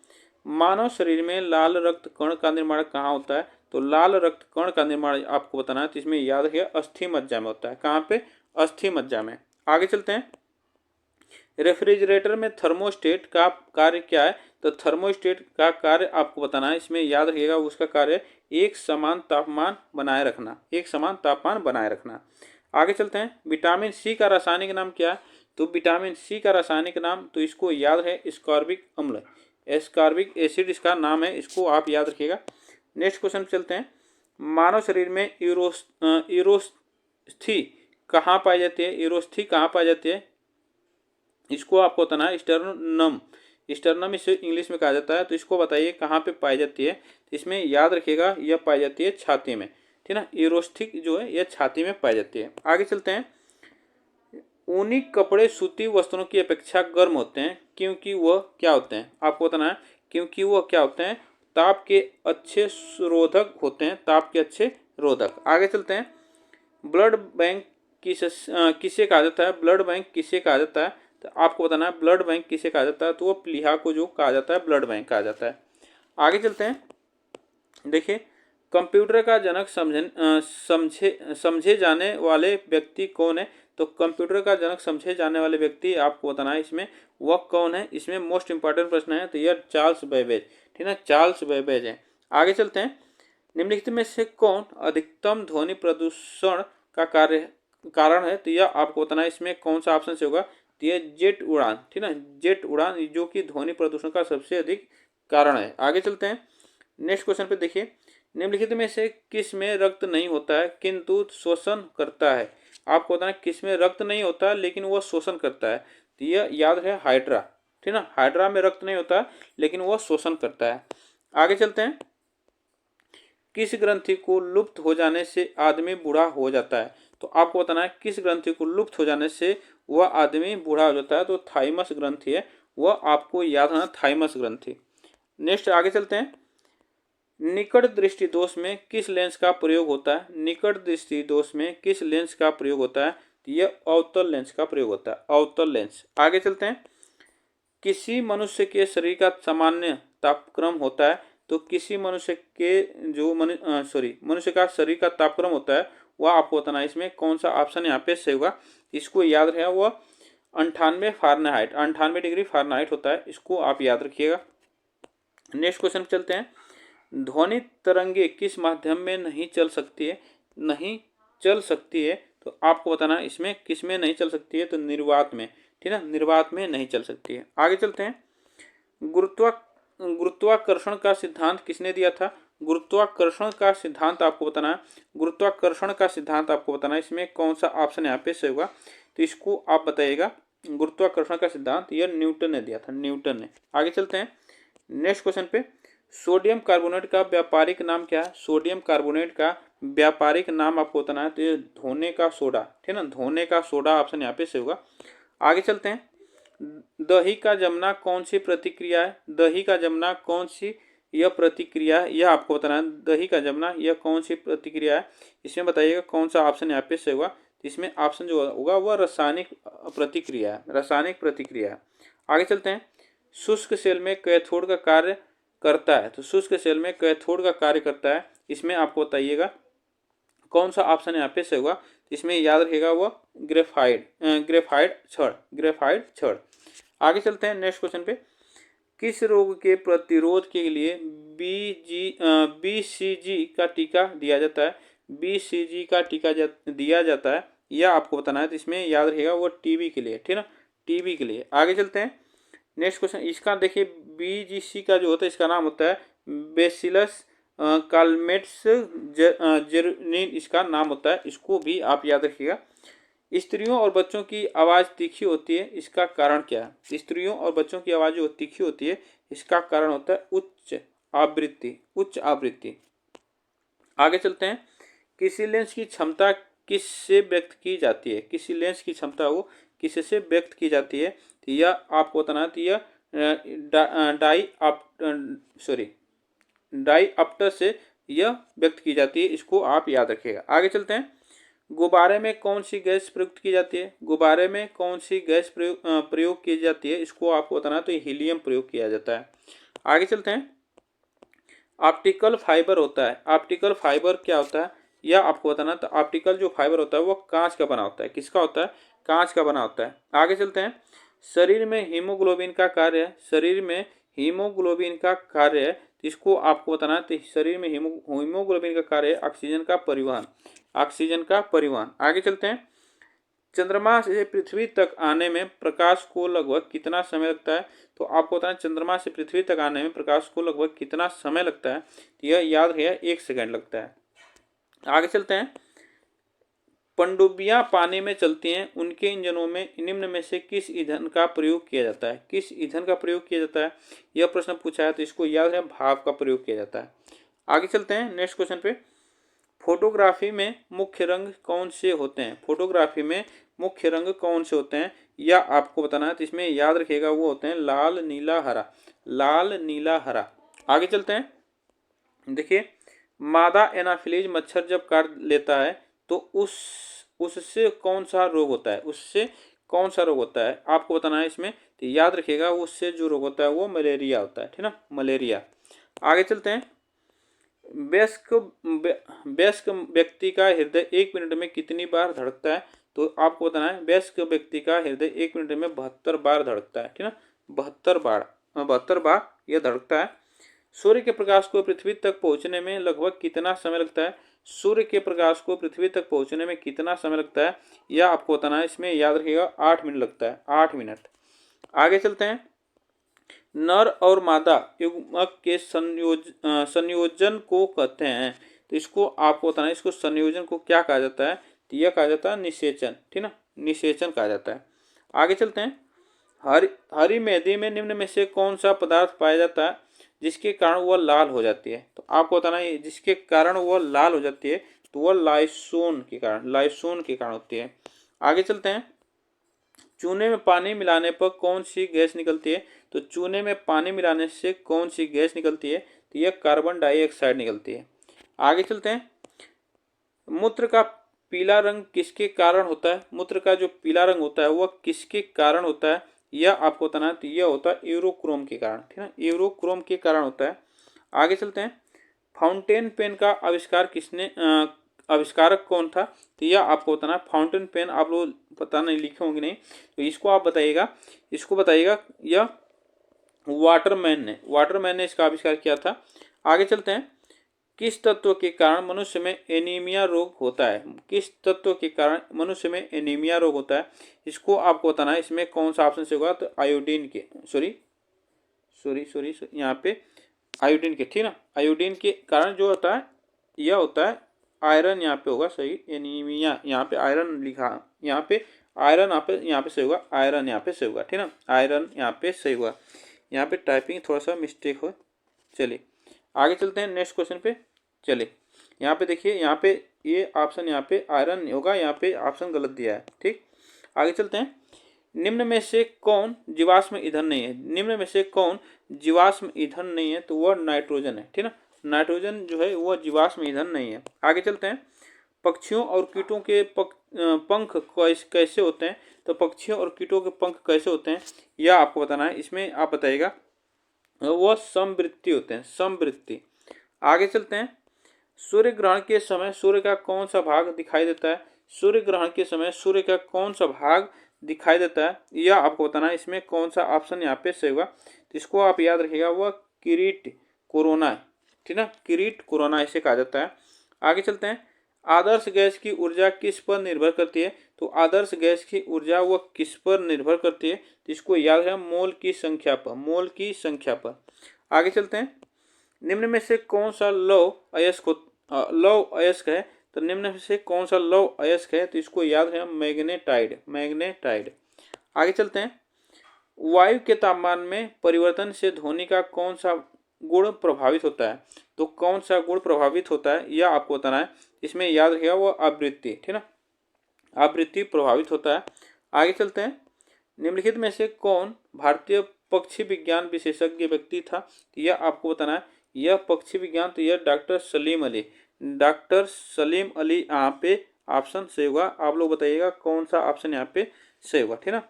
मानव शरीर में लाल रक्त कण का निर्माण कहाँ होता है? तो लाल रक्त कण का निर्माण आपको बताना है। तो इसमें याद रखिएगा अस्थि मज्जा में होता है। कहाँ पे? अस्थि मज्जा में। आगे चलते हैं। रेफ्रिजरेटर में थर्मोस्टेट का कार्य क्या है? तो थर्मोस्टेट का कार्य आपको बताना है। इसमें याद रखिएगा उसका कार्य एक समान तापमान बनाए रखना, एक समान तापमान बनाए रखना। आगे चलते हैं। विटामिन सी का रासायनिक नाम क्या है? तो विटामिन सी का रासायनिक नाम, तो इसको याद है स्कॉर्बिक अम्ल, एस्कॉर्बिक एसिड इसका नाम है, इसको आप याद रखिएगा। नेक्स्ट क्वेश्चन चलते हैं। मानव शरीर में यूरोस्थी कहाँ पाई जाती है? यूरोस्थी कहाँ पाई जाती है? इसको आपको बताना है। स्टर्नम, स्टर्नम इसे इंग्लिश में कहा जाता है। तो इसको बताइए कहाँ पे पाई जाती है? तो इसमें याद रखिएगा यह पाई जाती है छाती में, ठीक ना। यूरोस्थिक जो है यह छाती में पाई जाती है। आगे चलते हैं। ऊनी कपड़े सूती वस्त्रों की अपेक्षा गर्म होते हैं क्योंकि वह क्या होते हैं? आपको बताना है क्योंकि वह क्या होते हैं? ताप के अच्छे रोधक होते हैं, ताप के अच्छे रोधक। आगे चलते हैं। ब्लड बैंक किसे कहा जाता है? ब्लड बैंक किसे कहा जाता है? तो आपको बताना है ब्लड बैंक किसे कहा जाता है। तो वो प्लीहा को जो कहा जाता है ब्लड बैंक कहा जाता है। आगे चलते हैं। देखिए, कंप्यूटर का जनक समझे जाने वाले व्यक्ति कौन है? तो कंप्यूटर का जनक समझे जाने वाले व्यक्ति आपको बताना है इसमें वह कौन है। इसमें मोस्ट इंपॉर्टेंट प्रश्न है, तो यह चार्ल्स बेबेज, ठीक है, चार्ल्स बेबेज है। आगे चलते हैं। निम्नलिखित में से कौन अधिकतम ध्वनि प्रदूषण का कारण है? तो यह आपको बताना है इसमें कौन सा ऑप्शन से होगा। तो यह जेट उड़ान, ठीक है, जेट उड़ान जो कि ध्वनि प्रदूषण का सबसे अधिक कारण है। आगे चलते हैं। नेक्स्ट क्वेश्चन पे देखिए, निम्नलिखित में से किस में रक्त नहीं होता है किंतु शोषण करता है? आपको बताना है किस में रक्त नहीं होता है लेकिन वह शोषण करता है। तो यह याद है हाइड्रा, ठीक है, हाइड्रा में रक्त नहीं होता लेकिन वह शोषण करता है। आगे चलते हैं। किस ग्रंथि को लुप्त हो जाने से आदमी बूढ़ा हो जाता है? तो आपको बताना है किस ग्रंथि को लुप्त हो जाने से वह आदमी बूढ़ा हो जाता है। तो थाइमस ग्रंथि है, वह आपको याद रखना, थाइमस ग्रंथि। नेक्स्ट आगे चलते हैं। निकट दृष्टि दोष में किस लेंस का प्रयोग होता है? निकट दृष्टि दोष में किस लेंस का प्रयोग होता है? तो यह अवतल लेंस का प्रयोग होता है, अवतल लेंस। आगे चलते हैं। किसी मनुष्य के शरीर का सामान्य तापक्रम होता है। तो किसी मनुष्य के जो मनुष्य का शरीर का तापक्रम होता है वह आपको बताना है इसमें कौन सा ऑप्शन यहाँ पे सही होगा। इसको याद रखेगा, वह 98 फ़ारेनहाइट, 98 डिग्री फ़ारेनहाइट होता है। इसको आप याद रखिएगा। नेक्स्ट क्वेश्चन चलते हैं। ध्वनि तरंगे किस माध्यम में नहीं चल सकती है? नहीं चल सकती है। तो आपको बताना है इसमें किस में नहीं चल सकती है? तो निर्वात में, ठीक है, निर्वात में नहीं चल सकती है। आगे चलते हैं। गुरुत्वाकर्षण का सिद्धांत किसने दिया था? गुरुत्वाकर्षण का सिद्धांत आपको बताना है, गुरुत्वाकर्षण का सिद्धांत आपको बताना है इसमें कौन सा ऑप्शन यहाँ पे सही होगा। तो इसको आप बताइएगा। गुरुत्वाकर्षण का सिद्धांत यह न्यूटन ने दिया था, न्यूटन ने। आगे चलते हैं। नेक्स्ट क्वेश्चन पे, सोडियम कार्बोनेट का व्यापारिक नाम क्या है? सोडियम कार्बोनेट का व्यापारिक नाम आपको बताना है। तो ये धोने का सोडा, ठीक है ना, धोने का सोडा ऑप्शन यहाँ पे सही होगा। आगे चलते हैं। दही का जमना कौन सी प्रतिक्रिया है? दही का जमना कौन सी यह प्रतिक्रिया है, यह आपको बताना है। दही का जमना यह कौन सी प्रतिक्रिया है? इसमें बताइएगा कौन सा ऑप्शन यहाँ पे सही होगा। इसमें ऑप्शन जो होगा वह रासायनिक प्रतिक्रिया है, रासायनिक प्रतिक्रिया है। आगे चलते हैं। शुष्क सेल में कैथोड का कार्य करता है। तो शुष्क सेल में कैथोड का कार्य करता है, इसमें आपको बताइएगा कौन सा ऑप्शन यहाँ पे सही होगा। इसमें याद रखिएगा वह ग्रेफाइट छड़। आगे चलते हैं। नेक्स्ट क्वेश्चन पे, किस रोग के प्रतिरोध के लिए BCG का टीका दिया जाता है? BCG का टीका दिया जाता है, यह आपको बताना है। तो इसमें याद रखिएगा वो टीबी के लिए, ठीक है ना, टीबी के लिए। आगे चलते हैं। नेक्स्ट क्वेश्चन, इसका देखिए BGC का जो होता है इसका नाम होता है बेसिलस कालमेट्स जेरनिन, इसका नाम होता है। इसको भी आप याद रखिएगा। स्त्रियों और बच्चों की आवाज़ तीखी होती है, इसका कारण क्या है? स्त्रियों और बच्चों की आवाज़ जो तीखी होती है इसका कारण होता है उच्च आवृत्ति, उच्च आवृत्ति। आगे चलते हैं। किसी लेंस की क्षमता किससे व्यक्त की जाती है? किसी लेंस की क्षमता वो किससे व्यक्त की जाती है? तो यह आपको बताना है। तो यह डाईऑप्टर से यह व्यक्त की जाती है, इसको आप याद रखिएगा। आगे चलते हैं। गुब्बारे में कौन सी गैस प्रयुक्त की जाती है? गुब्बारे में कौन सी गैस प्रयोग की जाती है, इसको आपको बताना है। तो हीलियम प्रयोग किया जाता है। आगे चलते हैं। ऑप्टिकल फाइबर होता है, ऑप्टिकल फाइबर क्या होता है यह आपको बताना। तो ऑप्टिकल जो फाइबर होता है वो कांच का बना होता है। किसका होता है? कांच का बना होता है। आगे चलते हैं। शरीर में हीमोग्लोबिन का कार्य है, शरीर में हीमोग्लोबिन का कार्य है, इसको आपको बताना है। तो शरीर में हीमोग्लोबिन का कार्य है ऑक्सीजन का परिवहन, ऑक्सीजन का परिवहन। आगे चलते हैं। चंद्रमा से पृथ्वी तक आने में प्रकाश को लगभग कितना समय लगता है? तो आपको बताना चंद्रमा से पृथ्वी तक आने में प्रकाश को लगभग कितना समय लगता है। तो यह याद है 1 सेकंड लगता है। आगे चलते हैं। पनडुब्बियां पानी में चलती हैं, उनके इंजनों में निम्न में से किस ईंधन का प्रयोग किया जाता है? किस ईंधन का प्रयोग किया जाता है, यह प्रश्न पूछा है, तो इसको याद है, भाप का प्रयोग किया जाता है। आगे चलते हैं नेक्स्ट क्वेश्चन पे। फोटोग्राफी में मुख्य रंग कौन से होते हैं? फोटोग्राफी में मुख्य रंग कौन से होते हैं, या आपको बताना है, तो इसमें याद रखिएगा वो होते हैं लाल, नीला, हरा। लाल, नीला, हरा। आगे चलते हैं। देखिए, मादा एनाफिलीज मच्छर जब काट लेता है तो उससे कौन सा रोग होता है? उससे कौन सा रोग होता है, आपको बताना है इसमें, तो याद रखिएगा उससे जो रोग होता है वो मलेरिया होता है, ठीक ना, मलेरिया। आगे चलते हैं। वयस्क वयस्क व्यक्ति का हृदय 1 मिनट में कितनी बार धड़कता है? तो आपको बताना है वयस्क व्यक्ति का हृदय 1 मिनट में 72 बार धड़कता है, ठीक ना, 72 बार यह धड़कता है। सूर्य के प्रकाश को पृथ्वी तक पहुंचने में लगभग कितना समय लगता है? सूर्य के प्रकाश को पृथ्वी तक पहुंचने में कितना समय लगता है, यह आपको बताना है, इसमें याद रखिएगा 8 मिनट लगता है, 8 मिनट। आगे चलते हैं। नर और मादा युग्मक के संयोजन को कहते हैं, तो इसको आपको बताना है, इसको संयोजन को क्या कहा जाता है, तो यह कहा जाता है निषेचन, ठीक ना, निषेचन कहा जाता है। आगे चलते हैं। हरी मेहंदी में निम्न में से कौन सा पदार्थ पाया जाता है जिसके कारण वह लाल हो जाती है? तो आपको बताना है जिसके कारण वह लाल हो जाती है, तो वह लाइसोन के कारण होती है। आगे चलते हैं। चूने में पानी मिलाने पर कौन सी गैस निकलती है? तो चूने में पानी मिलाने से कौन सी गैस निकलती है, तो यह कार्बन डाइऑक्साइड निकलती है। आगे चलते हैं। मूत्र का पीला रंग किसके कारण होता है? मूत्र का जो पीला रंग होता है वह किसके कारण होता है, यह आपको बताना है, तो यह होता है यूरोक्रोम के कारण, ठीक है, यूरोक्रोम के कारण होता है। आगे चलते हैं। फाउंटेन पेन का आविष्कारक कौन था, तो यह आपको बताना है। फाउंटेन पेन आप लोग पता नहीं लिखे होंगे नहीं, तो इसको आप बताइएगा, यह वाटरमैन ने इसका आविष्कार किया था। आगे चलते हैं। किस तत्व के कारण मनुष्य में एनीमिया रोग होता है? किस तत्व के कारण मनुष्य में एनीमिया रोग होता है, इसको आपको बताना है, इसमें कौन सा ऑप्शन से होगा, तो आयोडीन के, सॉरी यहाँ पे आयोडीन के, ठीक ना, आयोडीन के कारण जो होता है यह होता है आयरन, यहाँ पे होगा सही, एनीमिया यहाँ पे आयरन लिखा, यहाँ पे आयरन, यहाँ पे सही होगा, आयरन यहाँ पे सही होगा, ठीक ना, आयरन यहाँ पे सही होगा। यहाँ पे टाइपिंग थोड़ा सा मिस्टेक हो। चलिए आगे चलते हैं नेक्स्ट क्वेश्चन पे। चलिए यहाँ पे देखिए, यहाँ पे ये ऑप्शन, यहाँ पे आयरन होगा, यहाँ पे ऑप्शन गलत दिया है, ठीक। आगे चलते हैं। निम्न में से कौन जीवाश्म ईंधन नहीं है? निम्न में से कौन जीवाश्म ईंधन नहीं है, तो वह नाइट्रोजन है, ठीक ना, नाइट्रोजन जो है वह जीवाश्म ईंधन नहीं है। आगे चलते हैं। पक्षियों और कीटों के पंख कैसे होते हैं? तो पक्षियों और कीटों के पंख कैसे होते हैं, यह आपको बताना है, इसमें आप बताइएगा, वह समवृत्ति होते हैं, समवृत्ति। आगे चलते हैं। सूर्य ग्रहण के समय सूर्य का कौन सा भाग दिखाई देता है? सूर्य ग्रहण के समय सूर्य का कौन सा भाग दिखाई देता है, यह आपको बताना है, इसमें कौन सा ऑप्शन यहाँ पे सही होगा, तो इसको आप याद रखिएगा, वह किरीट कोरोना, ठीक ना, किरीट कोरोना इसे कहा जाता है। आगे चलते हैं। आदर्श गैस की ऊर्जा किस पर निर्भर करती है? तो आदर्श गैस की ऊर्जा वह किस पर निर्भर करती है, तो इसको याद है, मोल की संख्या पर, मोल की संख्या पर। आगे चलते हैं। निम्न में से कौन सा लौह अयस्क है? तो निम्न में से कौन सा लौह अयस्क है, तो इसको याद है, मैग्नेटाइड। आगे चलते हैं। वायु के तापमान में परिवर्तन से ध्वनि का कौन सा गुण प्रभावित होता है? तो कौन सा गुण प्रभावित होता है, यह आपको बताना है, इसमें याद रखिएगा वो आवृत्ति, ठीक ना, आवृत्ति प्रभावित होता है। आगे चलते हैं। निम्नलिखित में से कौन भारतीय पक्षी विज्ञान विशेषज्ञ व्यक्ति था, तो यह आपको बताना है, यह पक्षी विज्ञान, तो यह डॉक्टर सलीम अली यहाँ पे ऑप्शन सही होगा। आप लोग बताइएगा कौन सा ऑप्शन यहाँ पे सही होगा, ठीक ना।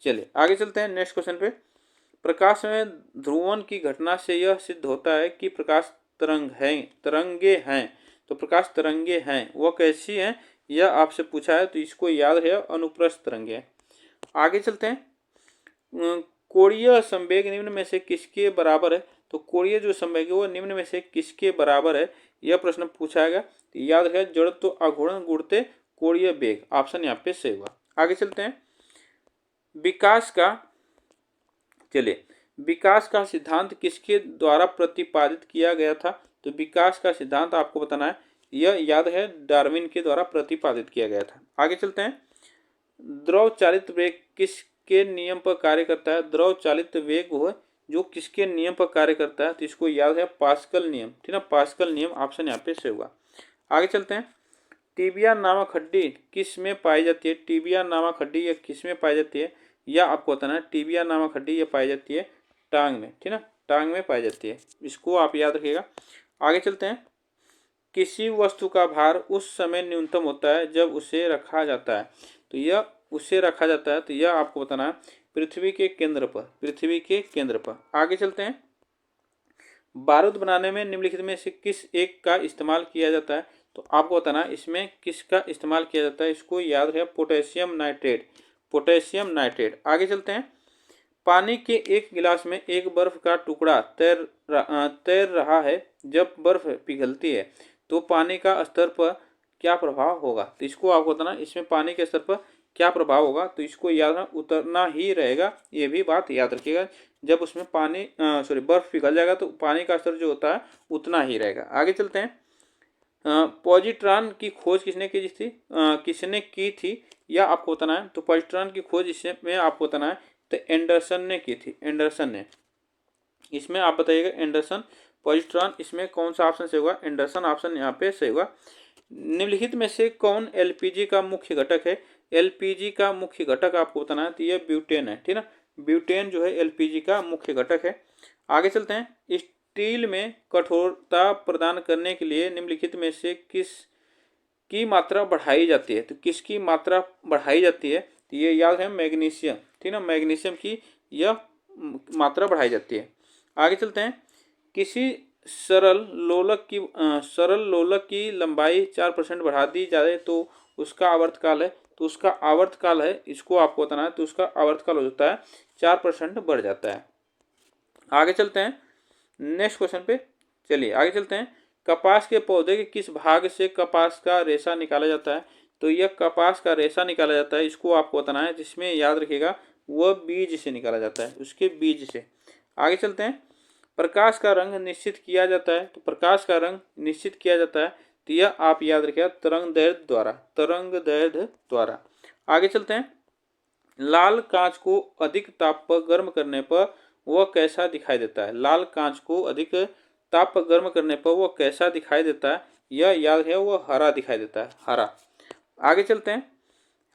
चलिए आगे चलते हैं नेक्स्ट क्वेश्चन पे। प्रकाश में ध्रुवण की घटना से यह सिद्ध होता है कि प्रकाश तरंगे हैं। तो प्रकाश तरंगे हैं, वह कैसी हैं, यह आपसे पूछा है, तो इसको याद है, अनुप्रस्थ तरंगे। आगे चलते हैं। कोणीय संवेग निम्न में से किसके बराबर है? तो कोणीय जो संवेग है वो निम्न में से किसके बराबर है, यह प्रश्न पूछाएगा, तो याद रखिए, जड़ तो आघूर्ण गुणते कोणीय वेग, ऑप्शन यहाँ पे सही हुआ। आगे चलते हैं। विकास का सिद्धांत किसके द्वारा प्रतिपादित किया गया था? तो विकास का सिद्धांत आपको बताना है, यह याद है डार्विन के द्वारा प्रतिपादित किया गया था। आगे चलते हैं। द्रव चालित वेग किसके नियम पर कार्य करता है? द्रव चालित वेग वो है जो किसके नियम पर कार्य करता है? तो इसको याद है पास्कल नियम, ठीक है, पास्कल नियम। ऑप्शन यहाँ पे से होगा। आगे चलते हैं। टिबिया नामक हड्डी किस में पाई जाती है? टिबिया नामक हड्डी यह किस में पाई जाती है? या आपको बताना है। टिबिया नामक हड्डी यह पाई जाती है टांग में, ठीक है, टांग में पाई जाती है। इसको आप याद रखिएगा। आगे चलते हैं। किसी वस्तु का भार उस समय न्यूनतम होता है जब उसे रखा जाता है। तो यह उसे रखा जाता है, तो यह आपको बताना है पृथ्वी के केंद्र पर, पृथ्वी के केंद्र पर। आगे चलते हैं। बारूद बनाने में निम्नलिखित में से किस एक का इस्तेमाल किया जाता है? तो आपको बताना है इसमें किसका इस्तेमाल किया जाता है। इसको याद रखें, पोटेशियम नाइट्रेट, पोटेशियम नाइट्रेट। आगे चलते हैं। पानी के एक गिलास में एक बर्फ का टुकड़ा तैर रहा है। जब बर्फ पिघलती है तो पानी का स्तर पर क्या प्रभाव होगा? तो इसको आपको बताना, इसमें पानी के स्तर पर क्या प्रभाव होगा। तो इसको याद रखना, उतरना ही रहेगा। ये भी बात याद रखिएगा। जब उसमें पानी बर्फ पिघल जाएगा तो पानी का स्तर जो होता है उतना ही रहेगा। आगे चलते हैं। पॉजिट्रॉन की खोज किसने की थी? किसने की थी या आपको बताना है। तो पॉजिट्रॉन की खोज इसमें आपको बताना है तो एंडरसन ने की थी, एंडरसन ने। इसमें आप बताइएगा एंडरसन, पॉजिट्रॉन, इसमें कौन सा ऑप्शन से होगा? एंडरसन ऑप्शन यहाँ पे सही होगा। निम्नलिखित में से कौन एलपीजी का मुख्य घटक है? एलपीजी का मुख्य घटक आपको बताना है तो ये ब्यूटेन है, ठीक है ना। ब्यूटेन जो है एलपीजी का मुख्य घटक है। आगे चलते हैं। स्टील में कठोरता प्रदान करने के लिए निम्नलिखित में से किस की मात्रा बढ़ाई जाती है? तो किसकी मात्रा बढ़ाई जाती है? तो ये याद है मैग्नीशियम, ठीक है ना, मैग्नीशियम की यह मात्रा बढ़ाई जाती है। आगे चलते हैं। किसी सरल लोलक की लंबाई 4% बढ़ा दी जाए तो उसका आवर्तकाल है। तो उसका आवर्तकाल है, इसको आपको बताना है। तो उसका आवर्तकाल हो जाता है 4% बढ़ जाता है। आगे चलते हैं नेक्स्ट क्वेश्चन पे। चलिए आगे चलते हैं। कपास के पौधे के किस भाग से कपास का रेशा निकाला जाता है? तो यह कपास का रेशा निकाला जाता है, इसको आपको बताना है। जिसमें याद रखिएगा वह बीज से निकाला जाता है, उसके बीज से। आगे चलते हैं। प्रकाश का रंग निश्चित किया जाता है। तो प्रकाश का रंग निश्चित किया जाता है तो यह आप याद रखिएगा तरंगदैर्ध्य द्वारा, तरंगदैर्ध्य द्वारा। आगे चलते हैं। लाल कांच को अधिक ताप पर गर्म करने पर वह कैसा दिखाई देता है? लाल कांच को अधिक ताप पर गर्म करने पर वह कैसा दिखाई देता है? यह याद है वह हरा दिखाई देता है, हरा। आगे चलते हैं।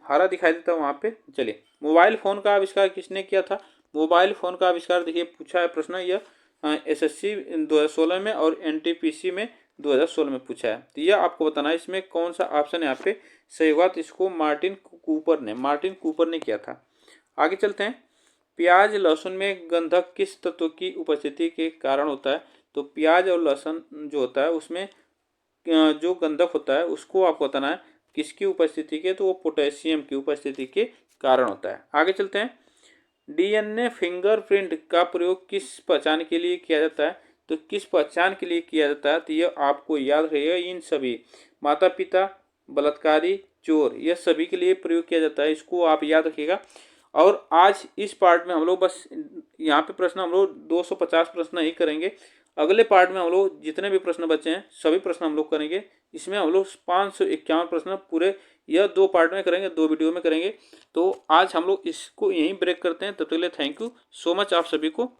हरा दिखाई देता है वहाँ पे। चलिए, मोबाइल फ़ोन का आविष्कार किसने किया था? मोबाइल फ़ोन का आविष्कार देखिए पूछा है प्रश्न, यह एसएससी 2016 में और एनटीपीसी में 2016 में पूछा है। तो यह आपको बताना है इसमें कौन सा ऑप्शन यहाँ पे सही होगा। तो इसको मार्टिन कूपर ने किया था। आगे चलते हैं। प्याज लहसुन में गंधक किस तत्व की उपस्थिति के कारण होता है? तो प्याज और लहसुन जो होता है उसमें जो गंधक होता है उसको आपको बताना है किसकी उपस्थिति के? तो वो पोटेशियम की उपस्थिति के कारण होता है। आगे चलते हैं। डीएनए फिंगरप्रिंट का प्रयोग किस पहचान के लिए किया जाता है? तो किस पहचान के लिए किया जाता है? तो यह आपको याद रहेगा, इन सभी माता पिता, बलात्कारी, चोर, यह सभी के लिए प्रयोग किया जाता है। इसको आप याद रखिएगा। और आज इस पार्ट में हम लोग बस यहाँ पे प्रश्न हम लोग 250 प्रश्न ही करेंगे। अगले पार्ट में हम लोग जितने भी प्रश्न बचे हैं सभी प्रश्न हम लोग करेंगे। इसमें हम लोग 551 प्रश्न पूरे यह 2 पार्ट में करेंगे, 2 वीडियो में करेंगे। तो आज हम लोग इसको यहीं ब्रेक करते हैं। तब तक के लिए थैंक यू सो मच आप सभी को।